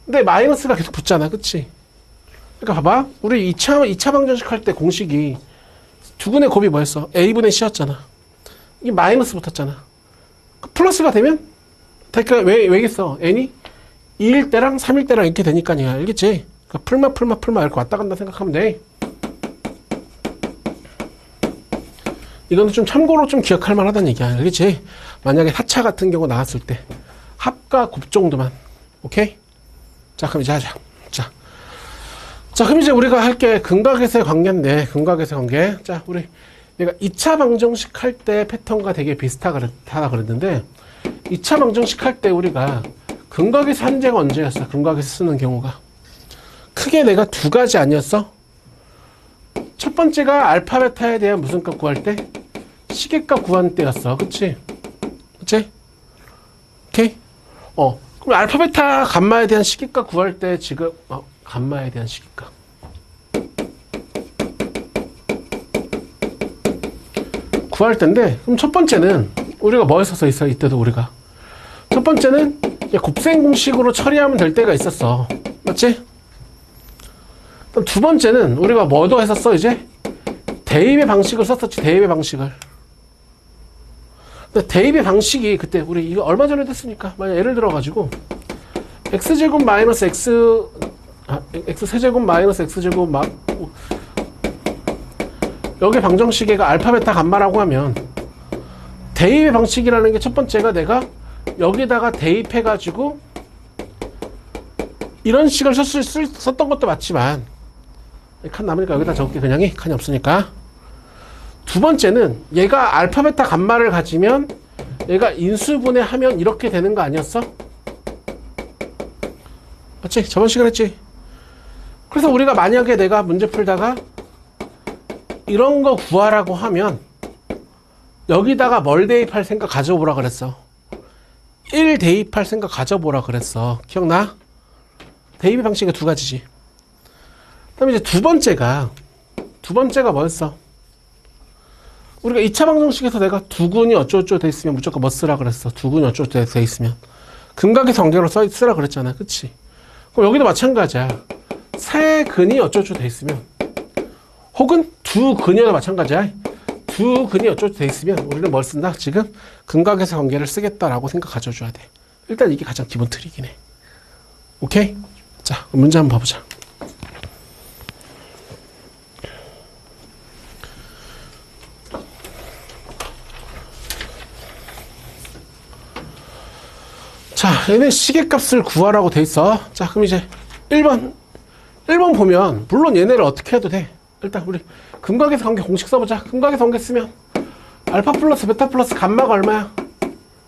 근데 마이너스가 계속 붙잖아. 그치? 그러니까 봐봐. 우리 2차 방정식 할 때 공식이 두근의 곱이 뭐였어? a분의 c였잖아. 이게 마이너스 붙었잖아. 플러스가 되면 그러니까 왜겠어? n이 2일 때랑 3일 때랑 이렇게 되니까요. 알겠지? 그러니까 풀마 이렇게 왔다 간다 생각하면 돼. 이거는 좀 참고로 좀 기억할 만하다는 얘기야. 알겠지? 만약에 4차 같은 경우 나왔을 때 합과 곱 정도만. 오케이? 자, 그럼 이제 하자. 자, 그럼 이제 우리가 할 게 근각에서의 관계인데, 근각에서의 관계. 자, 우리 내가 2차 방정식 할 때 패턴과 되게 비슷하다 그랬는데, 2차 방정식 할 때 우리가 근각에서 한제가 언제였어? 근각에서 쓰는 경우가 크게 내가 두 가지 아니었어? 첫 번째가 알파 베타에 대한 무슨 값 구할 때? 시계값 구하는 때였어. 그치? 오케이? 그럼 알파 베타 감마에 대한 시계값 구할 때 지금 감마에 대한 시계값 구할 텐데, 그럼 첫 번째는 우리가 뭐 했었어? 이때도 우리가 첫 번째는 곱셈 공식으로 처리하면 될 때가 있었어. 맞지? 그럼 두 번째는 우리가 뭐도 했었어? 이제 대입의 방식을 썼었지. 대입의 방식을. 근데 대입의 방식이 그때 우리 이거 얼마 전에 됐으니까, 만약 예를 들어가지고 x제곱 마이너스 x세제곱 마이너스 x제곱 여기 방정식에가 알파 베타 감마라고 하면 대입의 방식이라는 게 첫 번째가 내가 여기다가 대입해가지고 이런 식을 썼던 것도 맞지만, 칸 남으니까 여기다 적을게. 그냥이 칸이 없으니까. 두 번째는 얘가 알파, 베타, 감마를 가지면 얘가 인수분해하면 이렇게 되는 거 아니었어? 맞지? 저번 시간에 했지? 그래서 우리가 만약에 내가 문제 풀다가 이런 거 구하라고 하면 여기다가 뭘 대입할 생각 가져보라 그랬어. 1 대입할 생각 가져보라 그랬어. 기억나? 대입의 방식이 두 가지지. 그 다음에 이제 두 번째가 뭐였어? 우리가 2차 방정식에서 내가 두근이 어쩌고저쩌고 돼 있으면 무조건 뭐 쓰라 그랬어. 두근이 어쩌고저쩌고 돼 있으면 근각의 성계로 쓰라 그랬잖아. 그치? 그럼 여기도 마찬가지야. 세 근이 어쩌고저쩌고 돼 있으면 혹은 두 근이어도 마찬가지야. 두 근이 어쩌고저쩌고 돼 있으면 우리는 뭘 쓴다? 지금 근각에서 관계를 쓰겠다라고 생각 가져줘야 돼. 일단 이게 가장 기본 틀이긴 해. 오케이? 자, 문제 한번 봐보자. 자, 얘는 시계값을 구하라고 돼 있어. 자, 그럼 이제 1번 보면 물론 얘네를 어떻게 해도 돼. 일단 우리 근각에서 관계 공식 써보자. 근각에서 관계 쓰면 알파 플러스 베타 플러스 감마가 얼마야?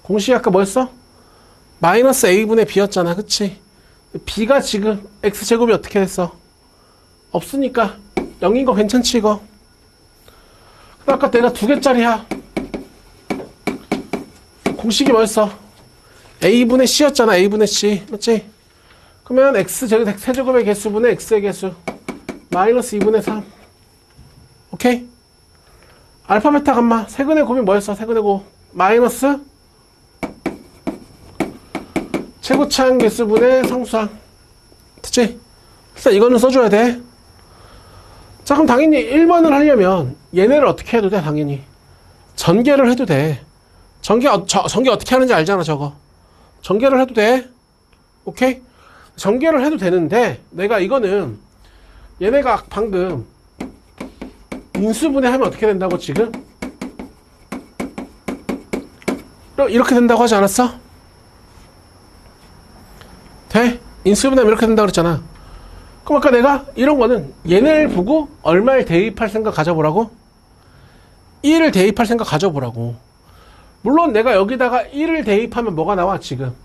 공식이 아까 뭐였어? 마이너스 a분의 b였잖아. 그치? b가 지금 x제곱이 어떻게 됐어? 없으니까 0인 거 괜찮지 이거? 아까 내가 2개짜리야. 공식이 뭐였어? a분의 c였잖아. a분의 c. 맞지? 그러면 x세제곱의 개수분의 x의 개수 마이너스 2분의 3. 오케이? 알파, 베타, 감마 세근의 곱이 뭐였어? 세근의 곱 마이너스 최고차항 개수분의 상수항. 됐지? 일단 이거는 써줘야 돼. 자, 그럼 당연히 1번을 하려면 얘네를 어떻게 해도 돼. 당연히 전개를 해도 돼. 전개 어떻게 하는지 알잖아. 저거 전개를 해도 돼. 오케이? 전개를 해도 되는데 내가 이거는 얘네가 방금 인수분해하면 어떻게 된다고 지금? 이렇게 된다고 하지 않았어? 돼? 인수분해하면 이렇게 된다고 그랬잖아. 그럼 아까 내가 이런 거는 얘네를 보고 얼마를 대입할 생각 가져보라고? 1을 대입할 생각 가져보라고. 물론 내가 여기다가 1을 대입하면 뭐가 나와 지금?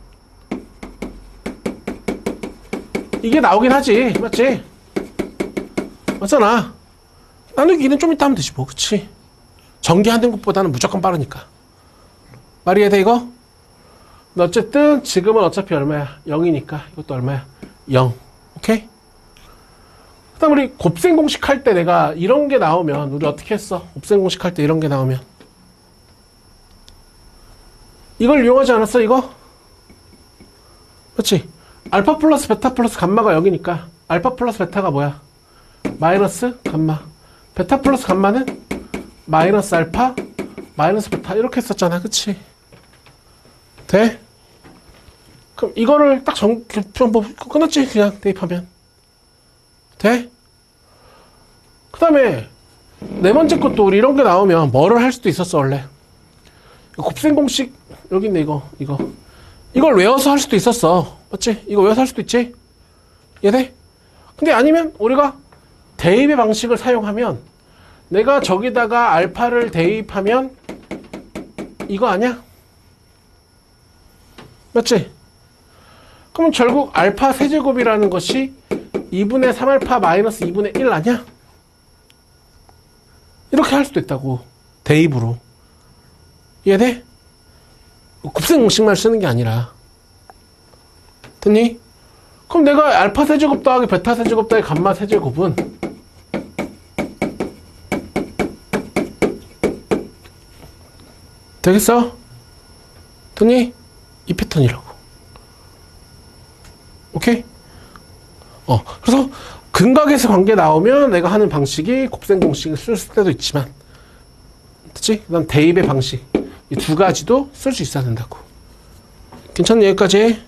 이게 나오긴 하지. 맞지? 맞잖아. 나누기는 좀 이따 하면 되지 뭐. 그치? 전개하는 것보다는 무조건 빠르니까. 말이 해야 돼 이거? 근데 어쨌든 지금은 어차피 얼마야? 0이니까 이것도 얼마야? 0. 오케이? 그 다음 우리 곱셈 공식 할 때 내가 이런 게 나오면 우리 어떻게 했어? 곱셈 공식 할 때 이런 게 나오면 이걸 이용하지 않았어 이거? 그렇지? 알파 플러스 베타 플러스 감마가 0이니까 알파 플러스 베타가 뭐야? 마이너스 감마. 베타 플러스 감마는 마이너스 알파 마이너스 베타 이렇게 했었잖아. 그치? 돼? 그럼 이거를 딱 뭐 끝났지? 그냥 대입하면 돼? 그 다음에 네 번째 것도 우리 이런 게 나오면 뭐를 할 수도 있었어. 원래 곱셈 공식 여기 있네. 이걸 외워서 할 수도 있었어. 맞지? 이거 외워서 할 수도 있지? 이해돼? 근데 아니면 우리가 대입의 방식을 사용하면 내가 저기다가 알파를 대입하면 이거 아니야? 맞지? 그럼 결국 알파 세제곱이라는 것이 2분의 3알파 마이너스 2분의 1 아니야? 이렇게 할 수도 있다고. 대입으로. 이해돼? 곱셈 공식만 쓰는 게 아니라. 됐니? 그럼 내가 알파 세제곱 더하기 베타 세제곱 더하기 감마 세제곱은 되겠어? 됐니? 이 패턴이라고. 오케이? 그래서 근각에서 관계 나오면 내가 하는 방식이 곱셈 공식을 쓸 때도 있지만, 됐지? 그 다음 대입의 방식. 이 두 가지도 쓸 수 있어야 된다고. 괜찮니? 여기까지?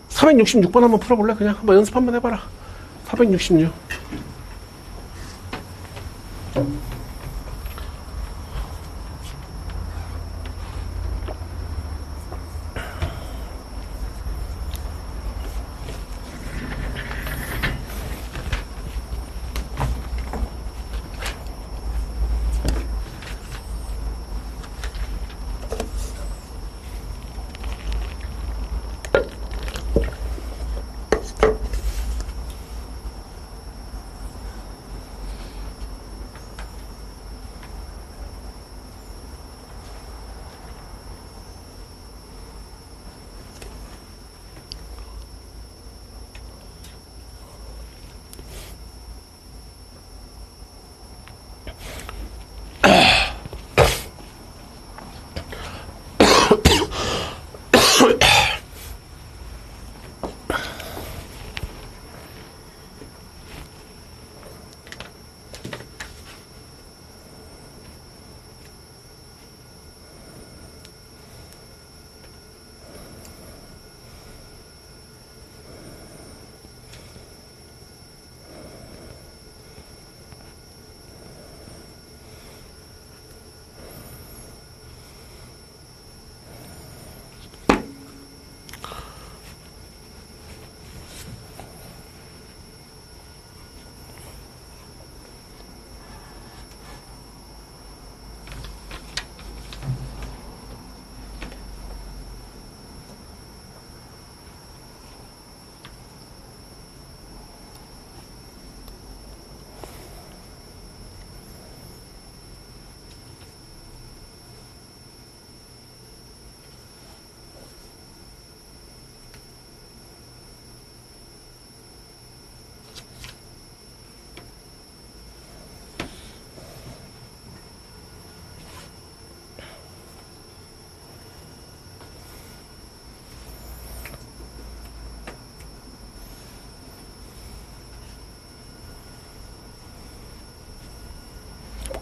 466번 한번 풀어볼래? 그냥 한번 연습 한번 해봐라. 466.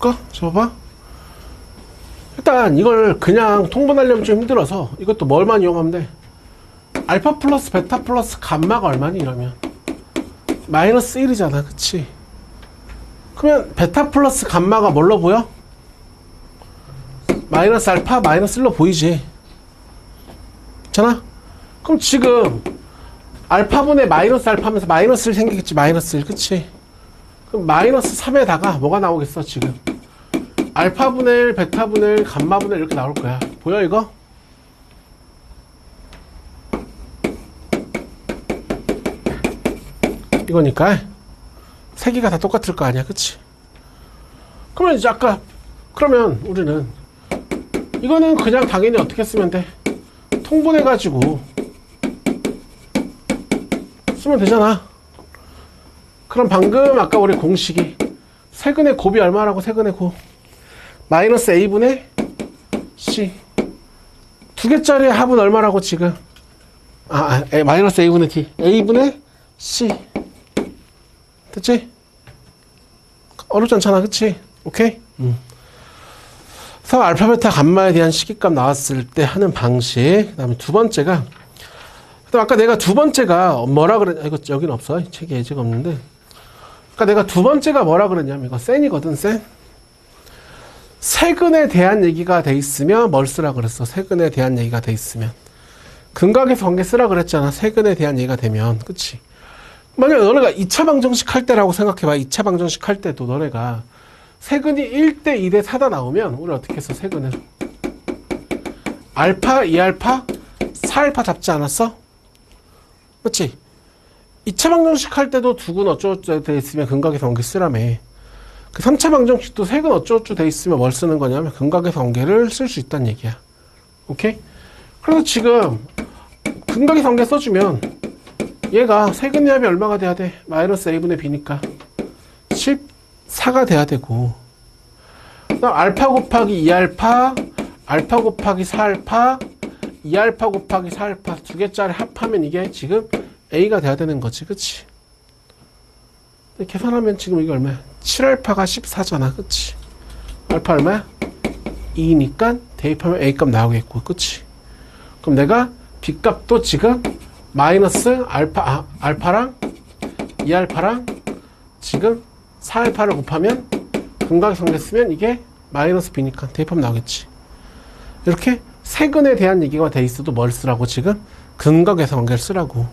풀까? 저 봐봐. 일단 이걸 그냥 통분하려면 좀 힘들어서 이것도 뭘만 이용하면 돼? 알파 플러스 베타 플러스 감마가 얼마니 이러면 마이너스 1이잖아. 그치? 그러면 베타 플러스 감마가 뭘로 보여? 마이너스 알파 마이너스 1로 보이지. 괜찮아? 그럼 지금 알파분의 마이너스 알파면서 마이너스 1 생기겠지. 마이너스 1 그치? 그럼 마이너스 3에다가 뭐가 나오겠어 지금? 알파분의 1 베타분의 1 감마분의 1 이렇게 나올 거야. 보여 이거? 이거니까 세 개가 다 똑같을 거 아니야. 그치? 그러면 이제 아까 그러면 우리는 이거는 그냥 당연히 어떻게 쓰면 돼? 통분해가지고 쓰면 되잖아. 그럼 방금 아까 우리 공식이 세근의 곱이 얼마라고? 세근의 곱 마이너스 a분의 c 두 개짜리 합은 얼마라고 지금? 마이너스 a분의 d a분의 c 됐지? 어렵지 않잖아. 그치? 오케이? 그래서 알파 베타 감마에 대한 시기값 나왔을 때 하는 방식. 그 다음에 두 번째가 아까 내가 두 번째가 뭐라 그랬냐. 이거 여기는 없어. 책에 예제가 없는데. 아까 내가 두 번째가 뭐라 그랬냐면 이거 센이거든. 센. 세근에 대한 얘기가 돼 있으면 뭘 쓰라 그랬어. 세근에 대한 얘기가 돼 있으면 근각에서 관계 쓰라 그랬잖아. 세근에 대한 얘기가 되면. 그치? 만약에 너네가 2차 방정식 할 때라고 생각해봐. 2차 방정식 할 때도 너네가 세근이 1대 2대 4다 나오면 우리 어떻게 했어? 세근을 알파, 2알파, 4알파 잡지 않았어? 그치? 2차 방정식 할 때도 두근 어쩌고저쩌고 돼 있으면 근각에서 관계 쓰라며. 그 3차 방정식도 세근 어쩌고저쩌고 돼 있으면 뭘 쓰는 거냐면 근각에서 관계를 쓸 수 있다는 얘기야. 오케이? 그래서 지금 근각에서 관계 써주면 얘가 세근의 합이 얼마가 돼야 돼? 마이너스 a분의 b니까 14가 돼야 되고, 그다음 알파 곱하기 2알파, 알파 곱하기 4알파, 2알파 곱하기 4알파 두 개짜리 합하면 이게 지금 a가 돼야 되는 거지. 그치? 계산하면 지금 이게 얼마야? 7알파가 14잖아. 그치? 알파 얼마야? 2니까 대입하면 a값 나오겠고. 그치? 그럼 내가 b값도 지금 마이너스 알파랑 2알파랑 지금 4알파를 곱하면 근각에서 관계 쓰면 이게 마이너스 b니까 대입하면 나오겠지. 이렇게 세근에 대한 얘기가 돼 있어도 뭘 쓰라고 지금? 근각에서 관계를 쓰라고.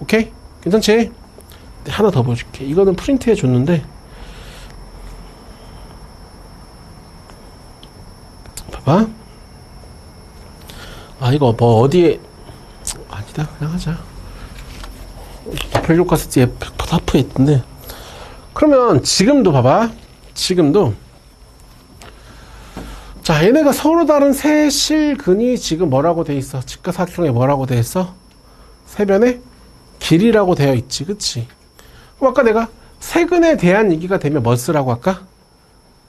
오케이? 괜찮지? 하나 더 보여줄게. 이거는 프린트해 줬는데 봐봐. 이거 뭐 어디에 아니다. 그냥 하자. 별교과서 뒤에 하프에 있던데. 그러면 지금도 봐봐. 지금도 자, 얘네가 서로 다른 세 실근이 지금 뭐라고 돼 있어? 직각사각형에 뭐라고 돼 있어? 세변의 길이라고 되어 있지. 그치? 그럼 아까 내가 세근에 대한 얘기가 되면 뭐 쓰라고 아까?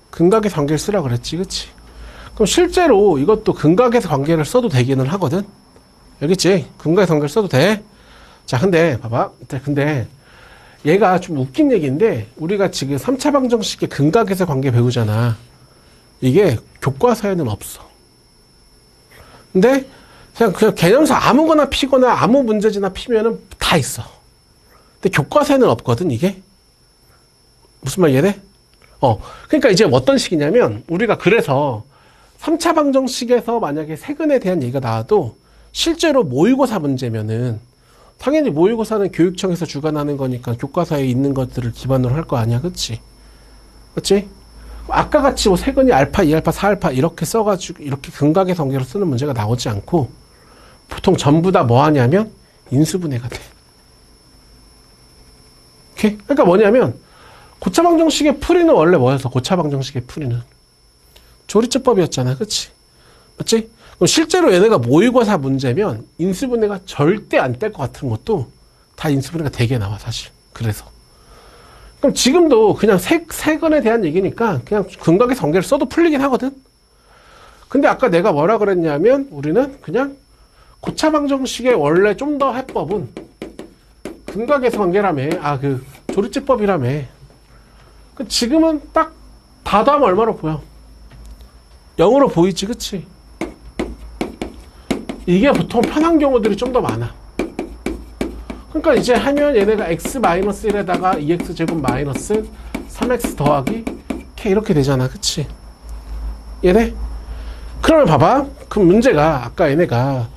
근각에서 관계를 쓰라고 그랬지. 그치? 그럼 실제로 이것도 근각에서 관계를 써도 되기는 하거든. 알겠지? 근각에서 관계를 써도 돼. 자, 근데 봐봐. 근데 얘가 좀 웃긴 얘기인데 우리가 지금 3차 방정식의 근각에서 관계 배우잖아. 이게 교과서에는 없어. 근데 그냥 개념서 아무거나 피거나 아무 문제지나 피면은 다 있어. 근데 교과서에는 없거든. 이게 무슨 말 이해돼? 그러니까 이제 어떤 식이냐면 우리가 그래서 3차 방정식에서 만약에 세근에 대한 얘기가 나와도 실제로 모의고사 문제면은 당연히 모의고사는 교육청에서 주관하는 거니까 교과서에 있는 것들을 기반으로 할 거 아니야. 그치? 그치? 아까 같이 뭐 세근이 알파, 2알파, 4알파 이렇게 써가지고 이렇게 근각의 관계로 쓰는 문제가 나오지 않고 보통 전부 다 뭐 하냐면 인수분해가 돼. 오케이? 그러니까 뭐냐면 고차방정식의 풀이는 원래 뭐였어? 고차방정식의 풀이는 조리제법이었잖아. 그치? 맞지? 그럼 실제로 얘네가 모의고사 문제면 인수분해가 절대 안 될 것 같은 것도 다 인수분해가 되게 나와 사실. 그래서 그럼 지금도 그냥 세근에 대한 얘기니까 그냥 근각의 관계를 써도 풀리긴 하거든. 근데 아까 내가 뭐라 그랬냐면 우리는 그냥 고차방정식의 원래 좀 더 해법은 근각에서 관계라며. 그 조리제법이라며. 지금은 딱 다 더하면 얼마로 보여? 0으로 보이지, 그치? 이게 보통 편한 경우들이 좀 더 많아. 그러니까 이제 하면 얘네가 x-1에다가 2x제곱 마이너스 3x 더하기 k 이렇게 되잖아, 그치? 얘네? 그러면 봐봐. 그럼 문제가 아까 얘네가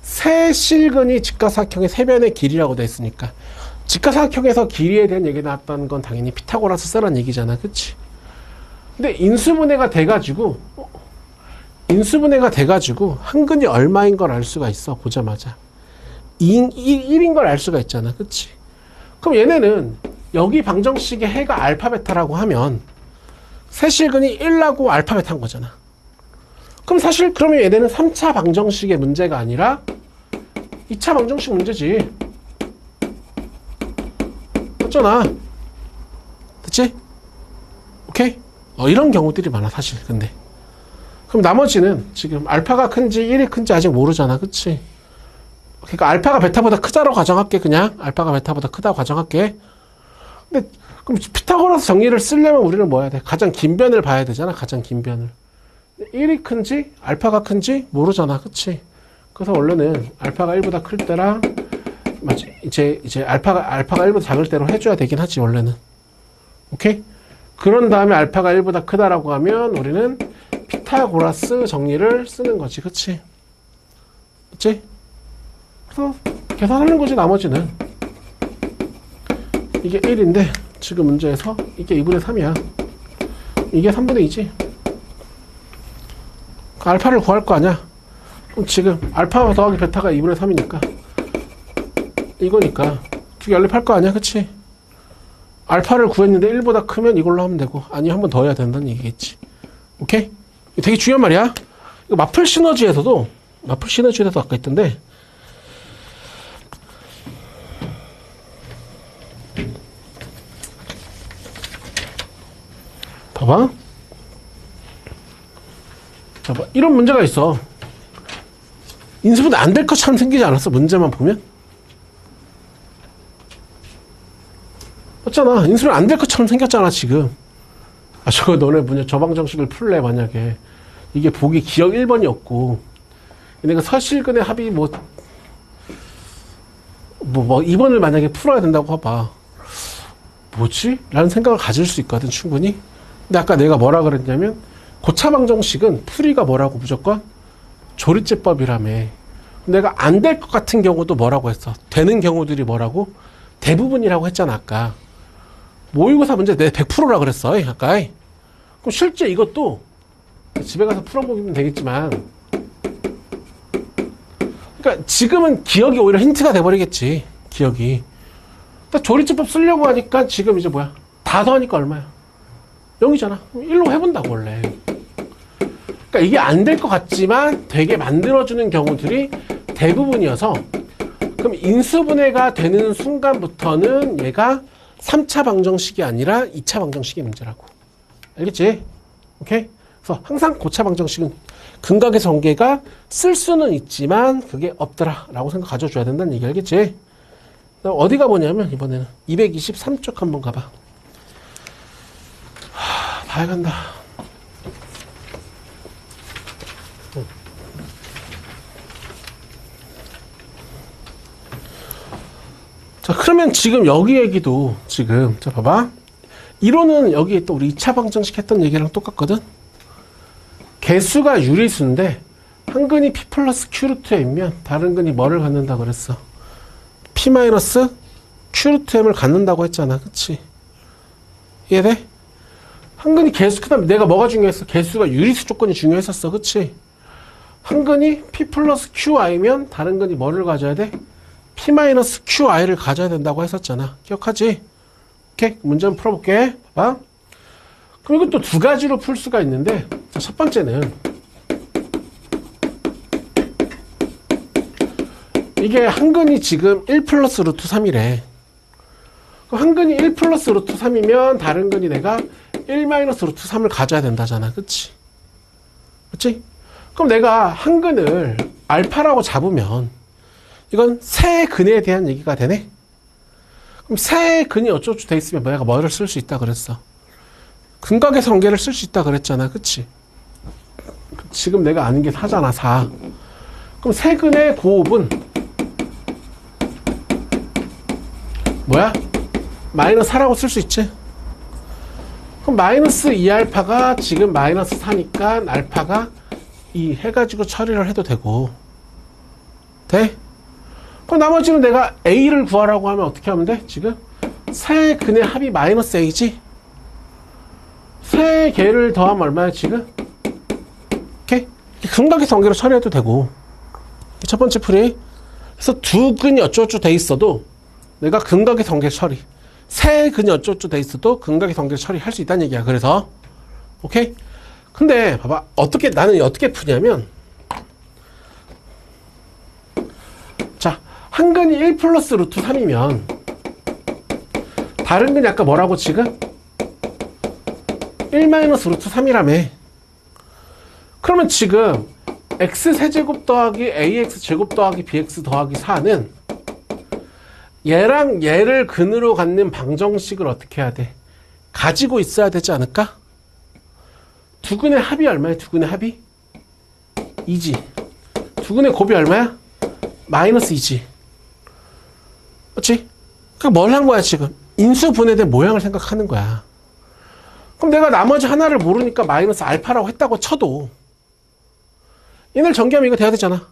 세실근이 직가사각형의 세변의 길이라고 돼 있으니까 직가사각형에서 길이에 대한 얘기 나왔다는 건 당연히 피타고라스 쓰라는 얘기잖아, 그치? 근데 인수분해가 돼가지고 한근이 얼마인 걸 알 수가 있어. 보자마자 1인 걸 알 수가 있잖아, 그치? 그럼 얘네는 여기 방정식의 해가 알파 베타라고 하면 세실근이 1라고 알파 베타인 거잖아. 그럼 사실 그러면 얘네는 3차 방정식의 문제가 아니라 2차 방정식 문제지. 맞잖아. 됐지? 오케이? 이런 경우들이 많아, 사실. 근데 그럼 나머지는 지금 알파가 큰지 1이 큰지 아직 모르잖아, 그치? 그러니까 알파가 베타보다 크다고 가정할게. 그냥 알파가 베타보다 크다고 가정할게. 근데 그럼 피타고라스 정리를 쓰려면 우리는 뭐 해야 돼? 가장 긴 변을 봐야 되잖아, 가장 긴 변을. 1이 큰지 알파가 큰지 모르잖아, 그치? 그래서 원래는 알파가 1보다 클 때랑 이제 알파가 1보다 작을 때로 해줘야 되긴 하지, 원래는. 오케이? 그런 다음에 알파가 1보다 크다라고 하면 우리는 피타고라스 정리를 쓰는 거지, 그치? 그치? 그래서 계산하는 거지, 나머지는. 이게 1인데 지금 문제에서 이게 2분의 3이야. 이게 3분의 2지. 알파를 구할 거 아니야. 그럼 지금 알파 더하기 베타가 2분의 3이니까 이거니까 두 개 연립할 거 아니야, 그치? 알파를 구했는데 1보다 크면 이걸로 하면 되고, 아니 한 번 더 해야 된다는 얘기겠지. 오케이? 이거 되게 중요한 말이야. 이거 마플 시너지에서도 아까 있던데, 봐봐. 봐, 이런 문제가 있어. 인수분해 안 될 것처럼 생기지 않았어? 문제만 보면? 맞잖아. 인수분해 안 될 것처럼 생겼잖아, 지금. 저거 너네 뭐냐, 저 방정식을 풀래, 만약에. 이게 보기 기억 1번이었고, 얘네가 서실근의 합이 2번을 만약에 풀어야 된다고 해봐. 뭐지? 라는 생각을 가질 수 있거든, 충분히. 근데 아까 내가 뭐라 그랬냐면, 고차 방정식은 풀이가 뭐라고 무조건? 조리제법이라며. 내가 안 될 것 같은 경우도 뭐라고 했어? 되는 경우들이 뭐라고? 대부분이라고 했잖아, 아까. 모의고사 문제 내 100%라 그랬어, 아까. 그럼 실제 이것도 집에 가서 풀어보면 되겠지만, 그러니까 지금은 기억이 오히려 힌트가 돼버리겠지, 기억이. 조리제법 쓰려고 하니까 지금 이제 뭐야? 다 더하니까 얼마야? 0이잖아. 1로 해본다고, 원래. 그러니까 이게 안 될 것 같지만 되게 만들어주는 경우들이 대부분이어서, 그럼 인수분해가 되는 순간부터는 얘가 3차 방정식이 아니라 2차 방정식의 문제라고. 알겠지? 오케이? 그래서 항상 고차 방정식은 근각의 전개가 쓸 수는 있지만 그게 없더라 라고 생각 가져줘야 된다는 얘기. 알겠지? 어디가 뭐냐면 이번에는 223쪽 한번 가봐. 다 해간다. 자, 그러면 지금 여기 얘기도 지금, 자, 봐봐. 이론은 여기 또 우리 2차 방정식 했던 얘기랑 똑같거든? 개수가 유리수인데, 한 근이 p 플러스 q 루트 m이면 다른 근이 뭐를 갖는다 그랬어? p 마이너스 q 루트 m을 갖는다고 했잖아. 그치? 이해돼? 한 근이 개수, 그 다음에 내가 뭐가 중요했어? 개수가 유리수 조건이 중요했었어. 그치? 한 근이 p 플러스 qi면 다른 근이 뭐를 가져야 돼? p-qi를 가져야 된다고 했었잖아. 기억하지? 오케이? 문제 한번 풀어볼게. 봐봐. 그럼 이건 또 두 가지로 풀 수가 있는데, 자, 첫 번째는 이게 한 근이 지금 1 플러스 루트 3이래. 그럼 한 근이 1 플러스 루트 3이면 다른 근이 내가 1 마이너스 루트 3을 가져야 된다잖아. 그치? 그치? 그럼 내가 한 근을 알파라고 잡으면 이건 세 근에 대한 얘기가 되네? 그럼 세 근이 어쩌고 돼 있으면 내가 뭐를 쓸 수 있다 그랬어? 근각에서 관계를 쓸 수 있다 그랬잖아. 그치? 지금 내가 아는 게 4잖아. 4. 그럼 세근의 고곱은 뭐야? 마이너스 4라고 쓸 수 있지? 그럼 마이너스 2알파가 지금 마이너스 4니까 알파가 2 해가지고 처리를 해도 되고. 돼? 그럼 나머지는 내가 A를 구하라고 하면 어떻게 하면 돼? 지금 세 근의 합이 마이너스 A지? 세 개를 더하면 얼마야 지금? 오케이? 근각에서 관계로 처리해도 되고. 첫 번째 풀이. 그래서 두 근이 어쩌고저쩌고 돼 있어도 내가 근각에서 관계 처리. 세 근이 어쩌고저쩌고 돼 있어도 근각에서 관계 처리할 수 있다는 얘기야. 그래서 오케이? 근데 봐봐. 나는 어떻게 푸냐면 자, 한 근이 1 플러스 루트 3이면 다른 근이 아까 뭐라고 지금? 1 마이너스 루트 3이라며. 그러면 지금 x세제곱 더하기 ax제곱 더하기 bx 더하기 4는 얘랑 얘를 근으로 갖는 방정식을 어떻게 해야 돼? 가지고 있어야 되지 않을까? 두 근의 합이 얼마야? 두 근의 합이? 2지. 두 근의 곱이 얼마야? 마이너스 2지. 그렇지? 그러니까 뭘 한 거야 지금? 인수 분해된 모양을 생각하는 거야. 그럼 내가 나머지 하나를 모르니까 마이너스 알파라고 했다고 쳐도 얘네를 전개하면 이거 돼야 되잖아.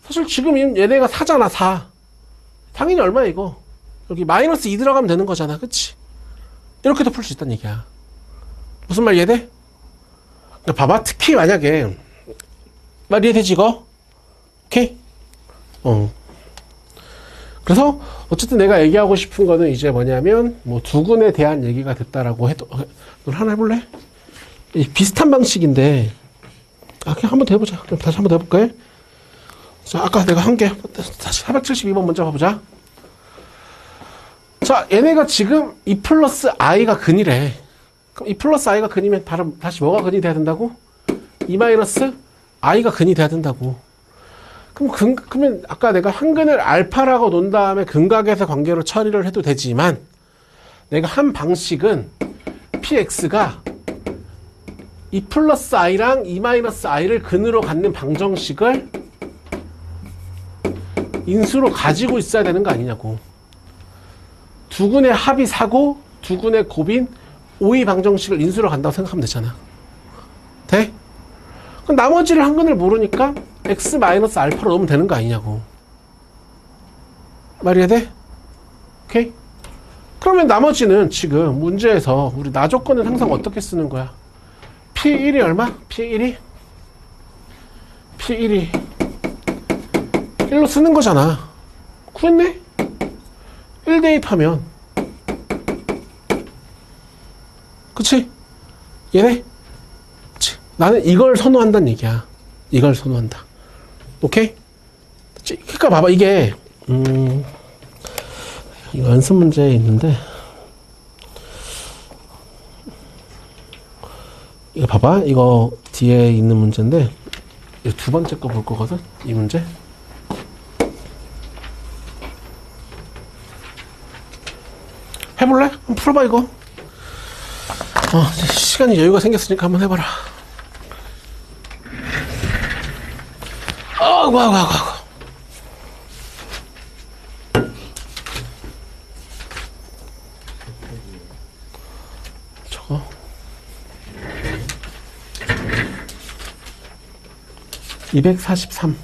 사실 지금 얘네가 4잖아. 4. 당연히 얼마야 이거? 여기 마이너스 2 들어가면 되는 거잖아. 그치? 이렇게도 풀 수 있다는 얘기야. 무슨 말 이해돼? 그러니까 봐봐. 특히 만약에 말 이해되지 이거? 오케이? 그래서 어쨌든 내가 얘기하고 싶은 거는 이제 뭐냐면 뭐 두근에 대한 얘기가 됐다라고 해도 너 하나 해볼래? 비슷한 방식인데 그냥 한번 더 해보자. 그럼 다시 한번 더 해볼까요? 자, 아까 내가 한 게 다시 472번 먼저 봐보자. 자, 얘네가 지금 2 플러스 i가 근이래. 그럼 2 플러스 i가 근이면 다시 뭐가 근이 돼야 된다고? 2 마이너스 i가 근이 돼야 된다고. 그러면 아까 내가 한 근을 알파라고 놓은 다음에 근각에서 관계로 처리를 해도 되지만 내가 한 방식은 px가 2 플러스 i랑 2 마이너스 i를 근으로 갖는 방정식을 인수로 가지고 있어야 되는 거 아니냐고. 두 근의 합이 4고 두 근의 곱인 5의 방정식을 인수로 간다고 생각하면 되잖아. 돼? 그럼 나머지를 한 근을 모르니까 x 마이너스 알파로 넣으면 되는 거 아니냐고. 말이야 돼? 오케이? 그러면 나머지는 지금 문제에서 우리 나조건은 항상 어떻게 쓰는 거야? P1이 얼마? P1이? P1이 1로 쓰는 거잖아. 구했네? 1 대입하면 그치? 얘네? 그치? 나는 이걸 선호한다는 얘기야. 이걸 선호한다. 오케이? 그러니까 봐봐. 이게 이거 연습 문제에 있는데 이거 봐봐. 이거 뒤에 있는 문제인데 이거 두 번째 거 볼 거거든. 이 문제. 해볼래? 한번 풀어봐 이거. 시간이 여유가 생겼으니까 한번 해봐라. 아이고. 저거 243.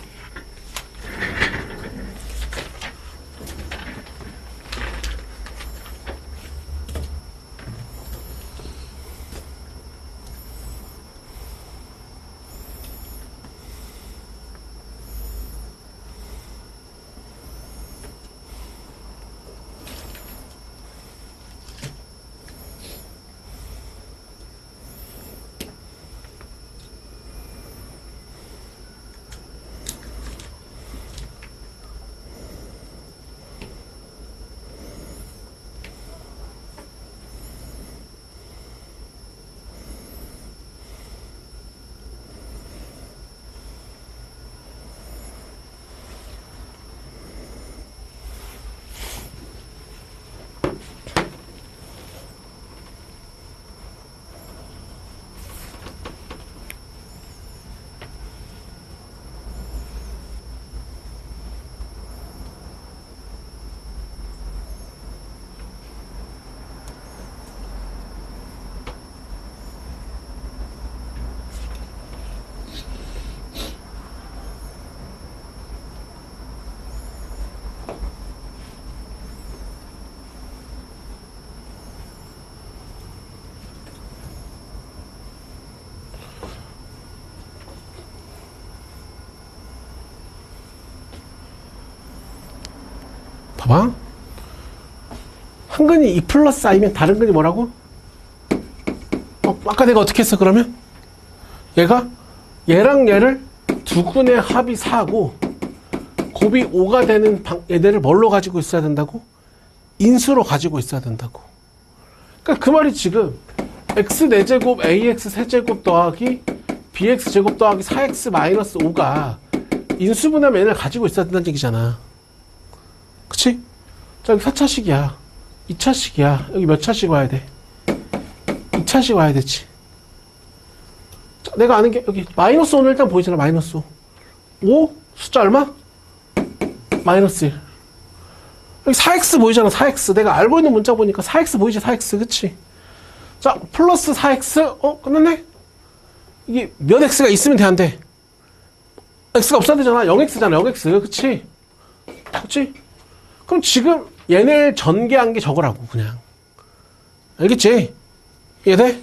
봐봐. 한 근이 2 플러스 i면 다른 근이 뭐라고? 아까 내가 어떻게 했어 그러면? 얘랑 얘를 두 근의 합이 4고 곱이 5가 되는 얘네를 뭘로 가지고 있어야 된다고? 인수로 가지고 있어야 된다고. 그러니까 그 말이 지금 x 4제곱 ax 세제곱 더하기 bx 제곱 더하기 4x 마이너스 5가 인수분해하면 얘네를 가지고 있어야 된다는 얘기잖아. 그치? 자, 여기 4차식이야. 2차식이야. 여기 몇 차식 와야 돼? 2차식 와야 되지. 자, 내가 아는 게 여기 마이너스 5는 일단 보이잖아. 마이너스 5. 5? 숫자 얼마? 마이너스 1. 여기 4x 보이잖아. 4x. 내가 알고 있는 문자 보니까 4x 보이지? 4x. 그치? 자, 플러스 4x. 끝났네? 이게 몇 x가 있으면 돼, 안 돼? x가 없어야 되잖아. 0x잖아. 0x. 그치? 그치? 그럼 지금 얘네를 전개한 게 저거라고 그냥. 알겠지? 이해돼?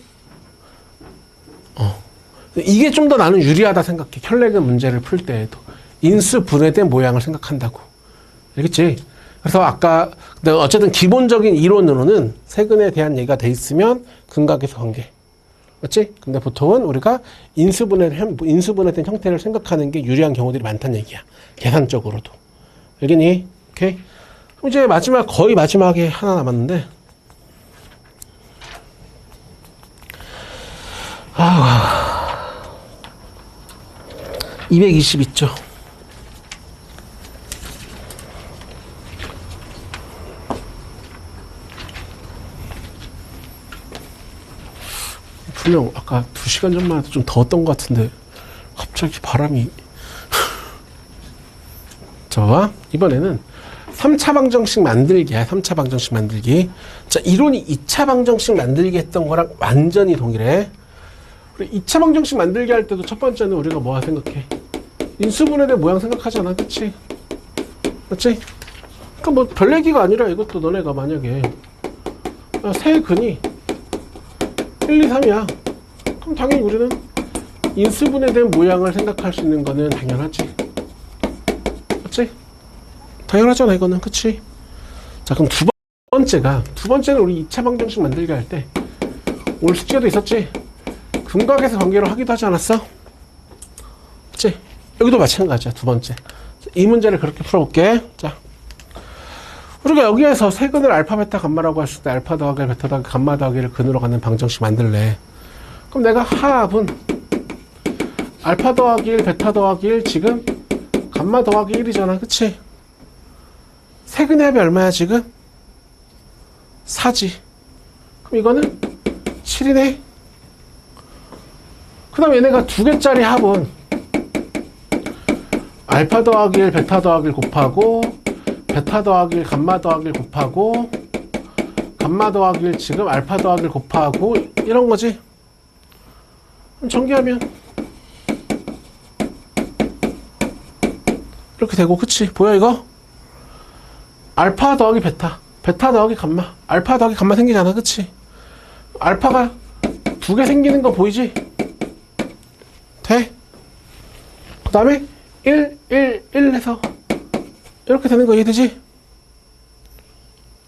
이게 좀 더 나는 유리하다 생각해. 혈렉은 문제를 풀 때에도 인수 분해된 모양을 생각한다고. 알겠지? 그래서 아까 어쨌든 기본적인 이론으로는 세근에 대한 얘기가 돼 있으면 근각에서 관계. 맞지? 근데 보통은 우리가 인수분해된 형태를 생각하는 게 유리한 경우들이 많다는 얘기야. 계산적으로도. 알겠니? 오케이? 그럼 이제 거의 마지막에 하나 남았는데. 220 있죠. 분명 아까 2시간 전만 해도 좀 더웠던 것 같은데 갑자기 바람이 자, 봐봐. 이번에는 3차 방정식 만들기야. 3차 방정식 만들기. 자, 이론이 2차 방정식 만들기 했던 거랑 완전히 동일해. 우리 2차 방정식 만들기 할 때도 첫 번째는 우리가 뭐야 생각해? 인수분해된 모양 생각하잖아. 그치? 맞지? 그러니까 뭐 별 얘기가 아니라 이것도 너네가 만약에 세 근이 1, 2, 3이야. 그럼 당연히 우리는 인수분해된 모양을 생각할 수 있는 거는 당연하지. 맞지? 당연하잖아 이거는. 그치? 자, 그럼 두 번째는 우리 2차 방정식 만들기 할 때 오늘 숙제도 있었지? 근각에서 관계로 하기도 하지 않았어? 그치? 여기도 마찬가지야. 두 번째. 이 문제를 그렇게 풀어볼게. 자, 우리가 여기에서 세 근을 알파, 베타, 감마라고 했을 때 알파 더하기 베타 더하기 감마 더하기를 근으로 가는 방정식 만들래. 그럼 내가 합은 알파 더하기 1, 베타 더하기 1, 지금 감마 더하기 1이잖아. 그치? 세 근의 합이 얼마야 지금? 4지. 그럼 이거는 7이네. 그 다음에 얘네가 두 개짜리 합은 알파 더하기 1, 베타 더하기 1 곱하고 베타 더하기 1, 감마 더하기 1 곱하고 감마 더하기 1 지금 알파 더하기 1 곱하고 이런 거지. 그럼 전개하면 이렇게 되고. 그치? 보여 이거? 알파 더하기 베타, 베타 더하기 감마, 알파 더하기 감마 생기잖아. 그치? 알파가 두 개 생기는 거 보이지? 돼? 그 다음에 1, 1, 1 해서 이렇게 되는 거 이해되지?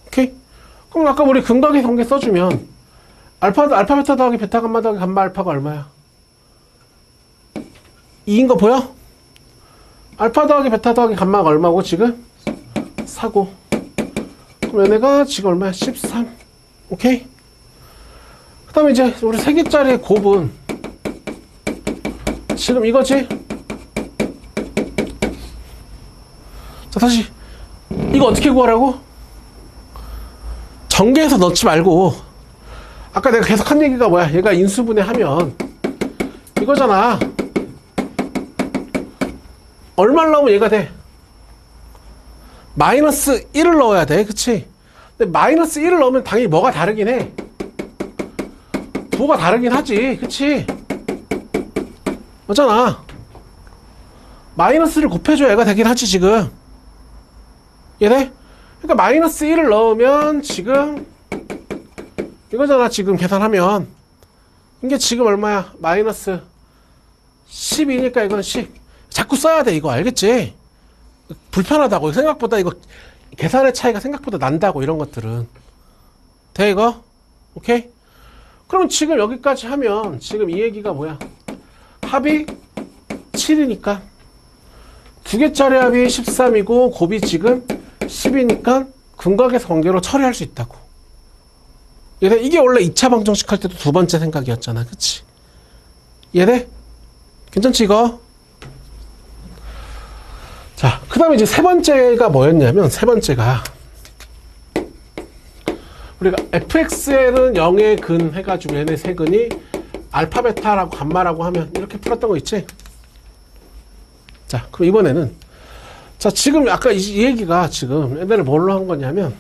오케이? 그럼 아까 우리 근각의 관계 써주면 알파 베타 더하기 베타 감마 더하기 감마 알파가 얼마야? 2인 거 보여? 알파 더하기 베타 더하기 감마가 얼마고 지금? 4고. 그럼 얘네가 지금 얼마야? 13. 오케이? 그 다음에 이제 우리 3개짜리 곱은 지금 이거지? 자, 다시 이거 어떻게 구하라고? 전개해서 넣지 말고 아까 내가 계속 한 얘기가 뭐야? 얘가 인수분해 하면 이거잖아. 얼마를 넣으면 얘가 돼? 마이너스 1을 넣어야 돼. 그치? 근데 마이너스 1을 넣으면 당연히 뭐가 다르긴 해. 부호가 다르긴 하지. 그치? 맞잖아. 마이너스를 곱해줘야 얘가 되긴 하지 지금. 이해돼? 그러니까 마이너스 1을 넣으면 지금 이거잖아. 지금 계산하면 이게 지금 얼마야? 마이너스 10이니까 이건 10. 자꾸 써야 돼. 이거 알겠지? 불편하다고. 생각보다 이거 계산의 차이가 생각보다 난다고. 이런 것들은 돼 이거? 오케이? 그럼 지금 여기까지 하면 지금 이 얘기가 뭐야? 합이 7이니까 두 개짜리 합이 13이고 곱이 지금 10이니까 근각에서 관계로 처리할 수 있다고. 이게 원래 2차 방정식 할 때도 두 번째 생각이었잖아. 그치? 이해돼? 괜찮지 이거? 자, 그 다음에 이제 세 번째가 뭐였냐면 세 번째가 우리가 fx에는 0의 근 해가지고 얘네 세 근이 알파 베타라고 감마라고 하면 이렇게 풀었던 거 있지? 자, 그럼 이번에는 자, 지금 아까 이 얘기가 지금 얘네를 뭘로 한 거냐면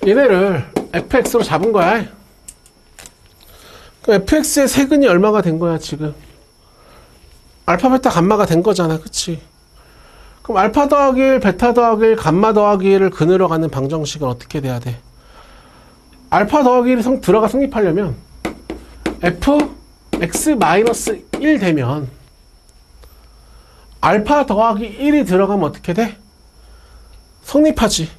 얘네를 fx로 잡은 거야. 그럼 fx의 세근이 얼마가 된 거야 지금? 알파 베타 감마가 된 거잖아. 그치? 그럼 알파 더하기 1 베타 더하기 1 감마 더하기 1을 근으로 가는 방정식은 어떻게 돼야 돼? 알파 더하기 1이 들어가 성립하려면 fx-1 되면 알파 더하기 1이 들어가면 어떻게 돼? 성립하지.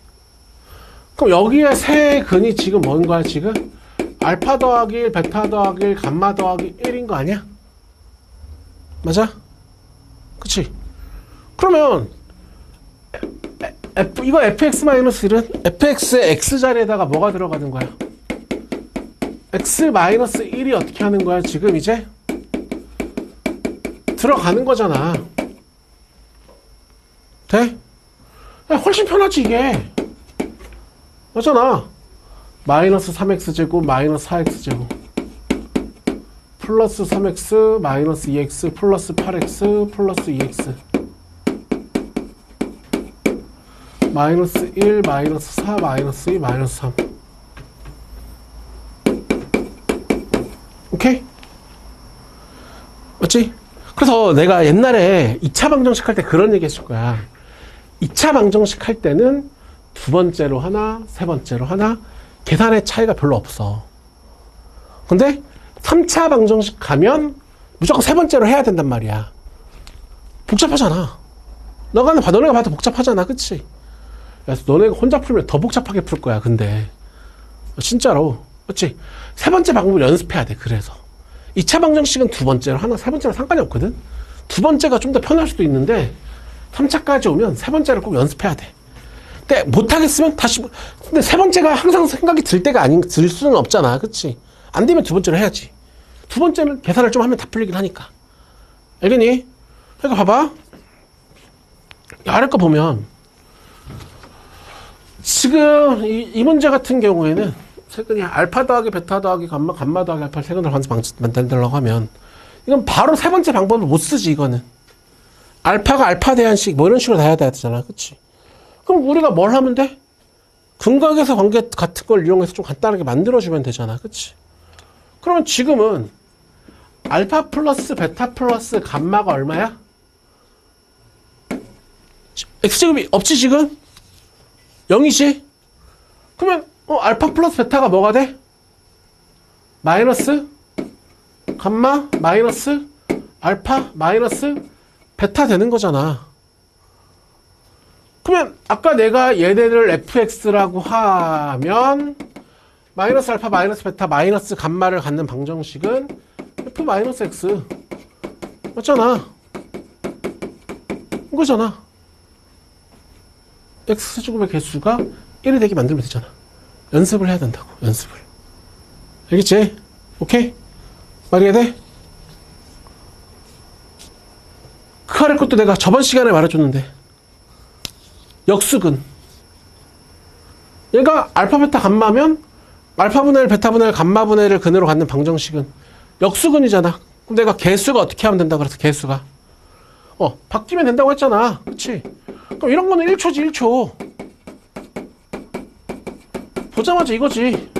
그럼 여기에 세 근이 지금 뭔 거야 지금? 알파 더하기 1, 베타 더하기 1, 감마 더하기 1인 거 아니야? 맞아? 그치? 그러면 이거 fx-1은 fx의 x자리에다가 뭐가 들어가는 거야? x-1이 어떻게 하는 거야 지금 이제? 들어가는 거잖아. 돼? 야, 훨씬 편하지 이게. 맞잖아. 마이너스 3x제곱 마이너스 4x제곱 플러스 3x 마이너스 2x 플러스 8x 플러스 2x 마이너스 1 마이너스 4 마이너스 2 마이너스 3. 오케이? 맞지? 그래서 내가 옛날에 2차 방정식 할 때 그런 얘기 했을 거야. 2차 방정식 할 때는 두 번째로 하나, 세 번째로 하나, 계산의 차이가 별로 없어. 근데 3차 방정식 가면 무조건 세 번째로 해야 된단 말이야. 복잡하잖아. 너네가 봐도 복잡하잖아. 그치? 그래서 너네가 혼자 풀면 더 복잡하게 풀 거야. 근데 진짜로. 그치? 세 번째 방법을 연습해야 돼. 그래서 2차 방정식은 두 번째로 하나, 세 번째로 상관이 없거든. 두 번째가 좀 더 편할 수도 있는데 3차까지 오면 세 번째를 꼭 연습해야 돼. 근데 못하겠으면 다시. 근데 세 번째가 항상 생각이 들 때가 들 수는 없잖아. 그치? 안 되면 두 번째로 해야지. 두 번째는 계산을 좀 하면 다 풀리긴 하니까. 알겠니? 그러니까 봐봐. 아래 거 보면 지금 이 문제 같은 경우에는 세근이 알파 더하기 베타 더하기 감마 더하기 알파 세근을 만들려고 하면 이건 바로 세 번째 방법을 못 쓰지. 이거는 알파가 알파 대한식 뭐 이런 식으로 다 해야 되잖아. 그치? 그럼 우리가 뭘 하면 돼? 근각에서 관계 같은 걸 이용해서 좀 간단하게 만들어주면 되잖아. 그치? 그러면 지금은 알파 플러스 베타 플러스 감마가 얼마야? x제곱이 없지 지금? 0이지? 그러면 알파 플러스 베타가 뭐가 돼? 마이너스 감마 마이너스 알파 마이너스 베타 되는 거잖아. 그러면 아까 내가 얘네를 fx라고 하면 마이너스 알파 마이너스 베타 마이너스 감마를 갖는 방정식은 f 마이너스 x 맞잖아. 이거잖아. x제곱의 개수가 1이 되게 만들면 되잖아. 연습을 해야 된다고. 연습을. 알겠지? 오케이? 말이 돼? 그 아래 것도 내가 저번 시간에 말해줬는데 역수근. 얘가 알파 베타 감마면 알파분의 1 베타분의 1 감마분의 1을 근으로 갖는 방정식은 역수근이잖아. 그럼 내가 개수가 어떻게 하면 된다 그래서 개수가 바뀌면 된다고 했잖아. 그치? 그럼 이런 거는 1초지 1초. 보자마자 이거지.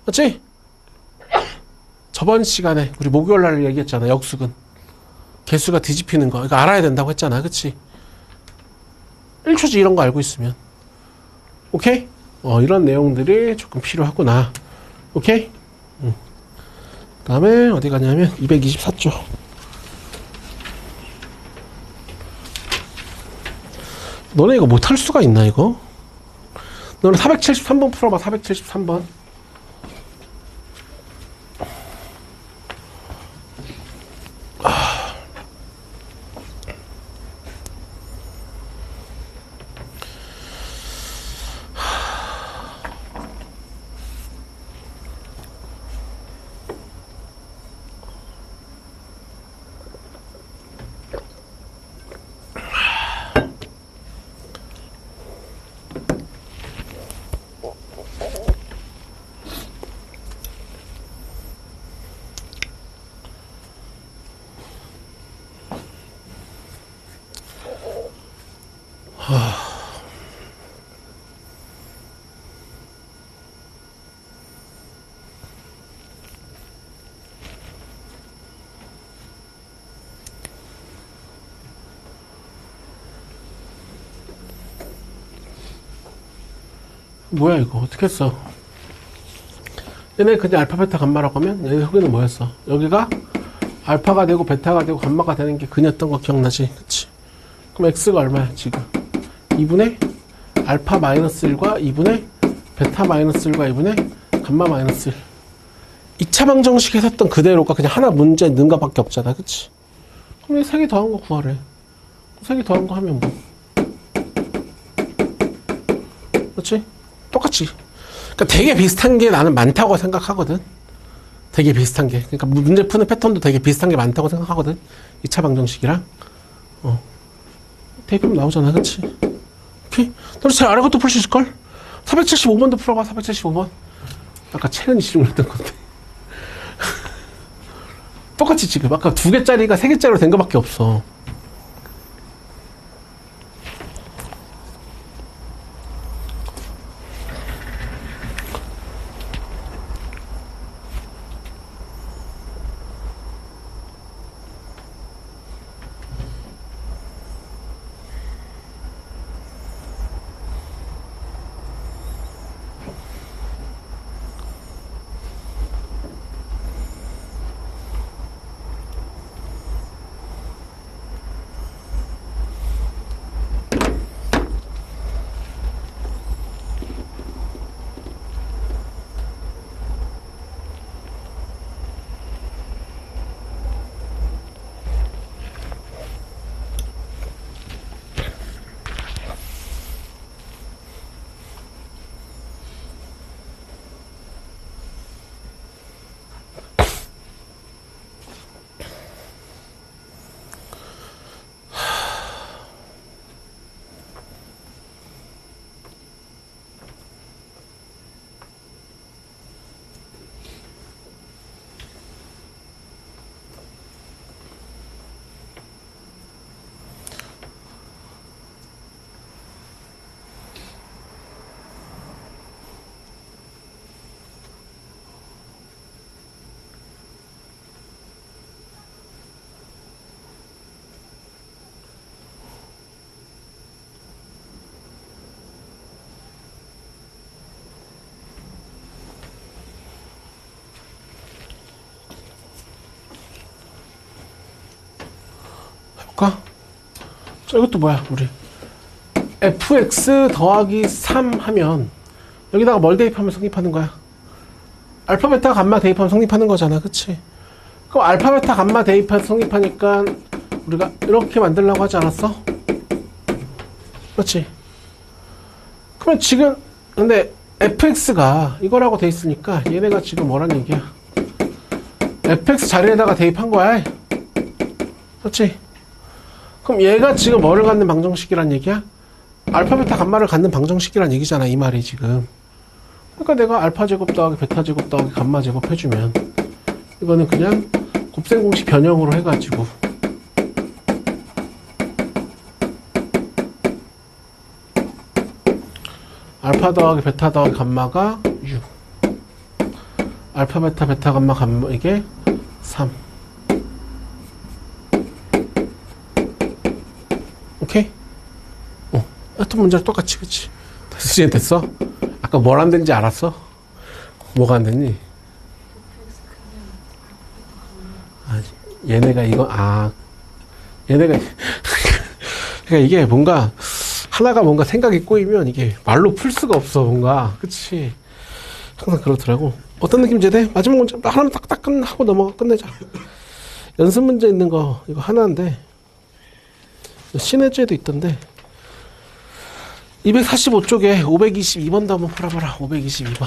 맞지? 저번 시간에 우리 목요일날 얘기했잖아. 역수근 개수가 뒤집히는 거 이거 알아야 된다고 했잖아. 그치? 1초지 이런 거 알고 있으면. 오케이? 이런 내용들이 조금 필요하구나. 오케이? 그 다음에 어디 가냐면 224조. 너네 이거 못할 수가 있나 이거? 너는 473번 풀어봐. 473번. 뭐야 이거 어떻게 했어? 얘네 그냥 알파 베타 감마라고 하면 얘네 여기는 뭐였어? 여기가 알파가 되고 베타가 되고 감마가 되는 게 근이었던 거 기억나지? 그치? 그럼 x가 얼마야 지금? 2분의 알파 마이너스 1과 2분의 베타 마이너스 1과 2분의 감마 마이너스 1. 2차 방정식에 했던 그대로가 그냥 하나 문제 넣은 거밖에 없잖아. 그치? 그럼 3개 더한 거 구하래. 3개 더한 거 하면 뭐? 그렇지? 똑같지. 그러니까 되게 비슷한 게 나는 많다고 생각하거든. 되게 비슷한 게. 그러니까 문제 푸는 패턴도 되게 비슷한 게 많다고 생각하거든. 2차 방정식이랑. 대입하면 나오잖아. 그치? 오케이? 너 잘 알아 것도 풀 수 있을걸? 475번도 풀어봐. 475번. 아까 채은이 질문했던 건데. 똑같이 지금. 아까 2개짜리가 3개짜리로 된 거밖에 없어. 해볼까? 자, 이것도 뭐야, 우리. fx 더하기 3 하면, 여기다가 뭘 대입하면 성립하는 거야? 알파, 베타, 감마 대입하면 성립하는 거잖아. 그치? 그럼 알파, 베타, 감마 대입해서 성립하니까, 우리가 이렇게 만들려고 하지 않았어? 그렇지? 그러면 지금, 근데, fx가 이거라고 돼 있으니까, 얘네가 지금 뭐란 얘기야? fx 자리에다가 대입한 거야. 그렇지? 그럼 얘가 지금 뭐를 갖는 방정식이란 얘기야? 알파, 베타, 감마를 갖는 방정식이란 얘기잖아. 이 말이 지금. 그러니까 내가 알파 제곱 더하기 베타 제곱 더하기 감마 제곱 해주면 이거는 그냥 곱셈 공식 변형으로 해가지고 알파 더하기 베타 더하기 감마가 6, 알파 베타 베타 감마 감마 이게 3. 오케이? 하여튼 문제랑 똑같이, 그치? 됐어, 됐어? 아까 뭘 안 된지 알았어? 뭐가 안 됐니? 아, 얘네가 이거, 얘네가, 그러니까 이게 뭔가, 하나가 뭔가 생각이 꼬이면 이게 말로 풀 수가 없어, 뭔가. 그치? 항상 그렇더라고. 어떤 느낌인지 돼? 마지막 문제 하나만 딱딱 하고 끝내자. 연습 문제 있는 거, 이거 하나인데, 신해제도 있던데, 245쪽에 522번도 한번 풀어봐라. 522번.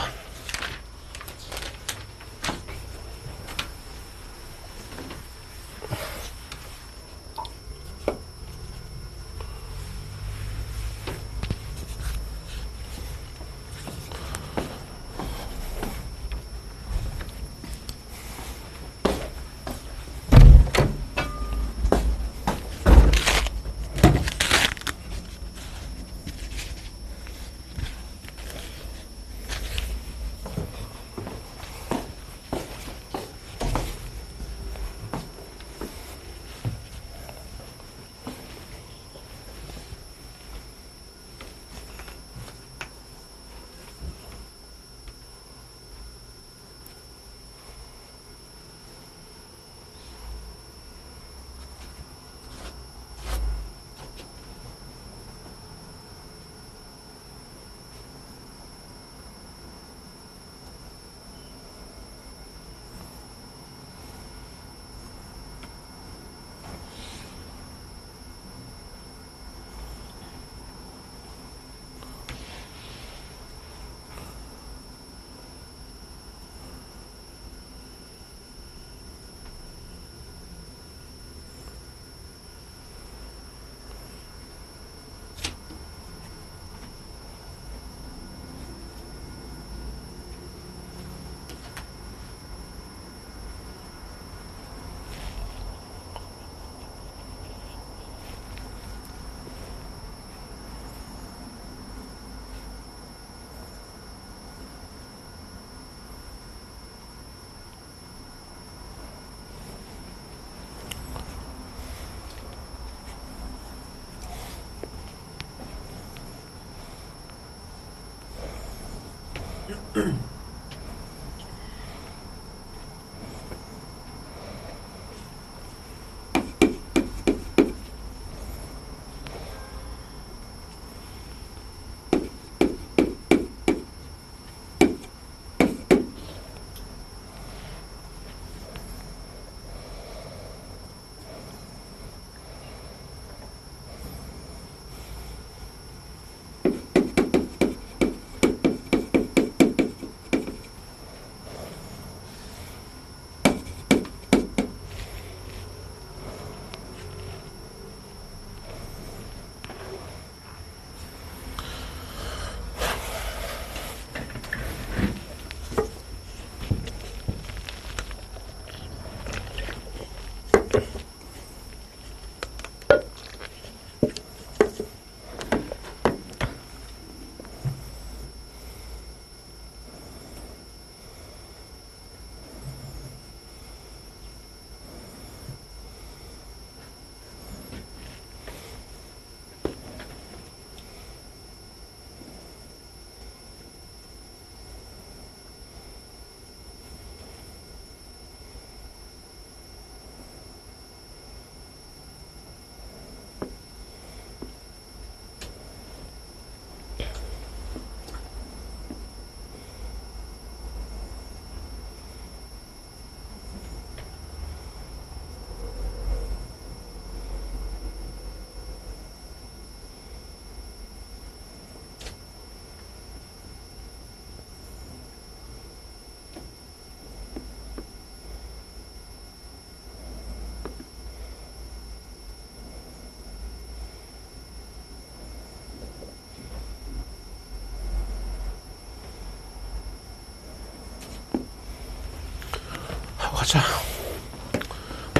가자.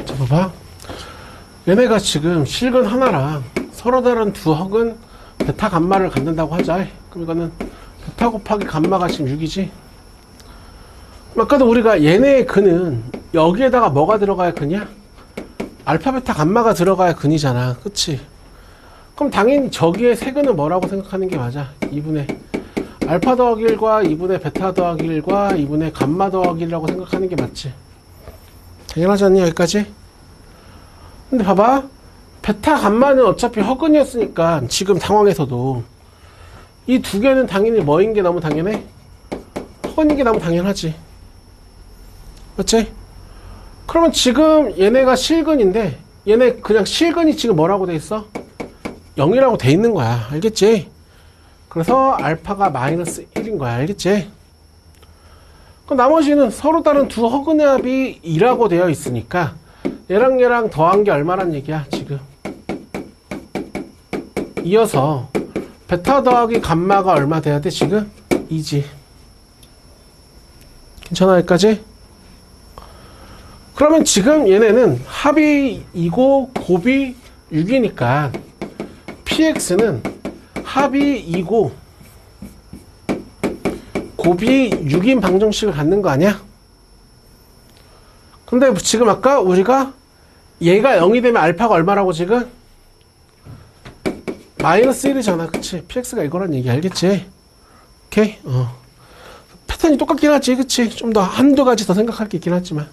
자, 봐봐. 얘네가 지금 실근 하나랑 서로 다른 두 항은 베타 감마를 갖는다고 하자. 그럼 이거는 베타 곱하기 감마가 지금 6이지. 아까도 우리가 얘네의 근은 여기에다가 뭐가 들어가야 근이야? 알파 베타 감마가 들어가야 근이잖아. 그치? 그럼 당연히 저기의 세근은 뭐라고 생각하는 게 맞아? 2분의 알파 더하기 1과 2분의 베타 더하기 1과 2분의 감마 더하기 1이라고 생각하는 게 맞지? 당연하지 않니? 여기까지? 근데 봐봐. 베타 감마는 어차피 허근이었으니까 지금 상황에서도 이 두 개는 당연히 뭐인 게 너무 당연해? 허근인 게 너무 당연하지. 맞지? 그러면 지금 얘네가 실근인데 얘네 그냥 실근이 지금 뭐라고 돼 있어? 0이라고 돼 있는 거야. 알겠지? 그래서 알파가 마이너스 1인 거야. 알겠지? 그럼 나머지는 서로 다른 두 허근의 합이 2라고 되어 있으니까 얘랑 얘랑 더한 게 얼마란 얘기야 지금. 이어서 베타 더하기 감마가 얼마 돼야 돼 지금? 2지. 괜찮아 여기까지? 그러면 지금 얘네는 합이 2고 곱이 6이니까 px는 합이 2고 곱이 6인 방정식을 갖는 거 아니야? 근데 지금 아까 우리가 얘가 0이 되면 알파가 얼마라고 지금? 마이너스 1이잖아. 그치? px가 이거란 얘기 알겠지? 오케이? 패턴이 똑같긴 하지. 그치? 좀 더 한두 가지 더 생각할 게 있긴 하지만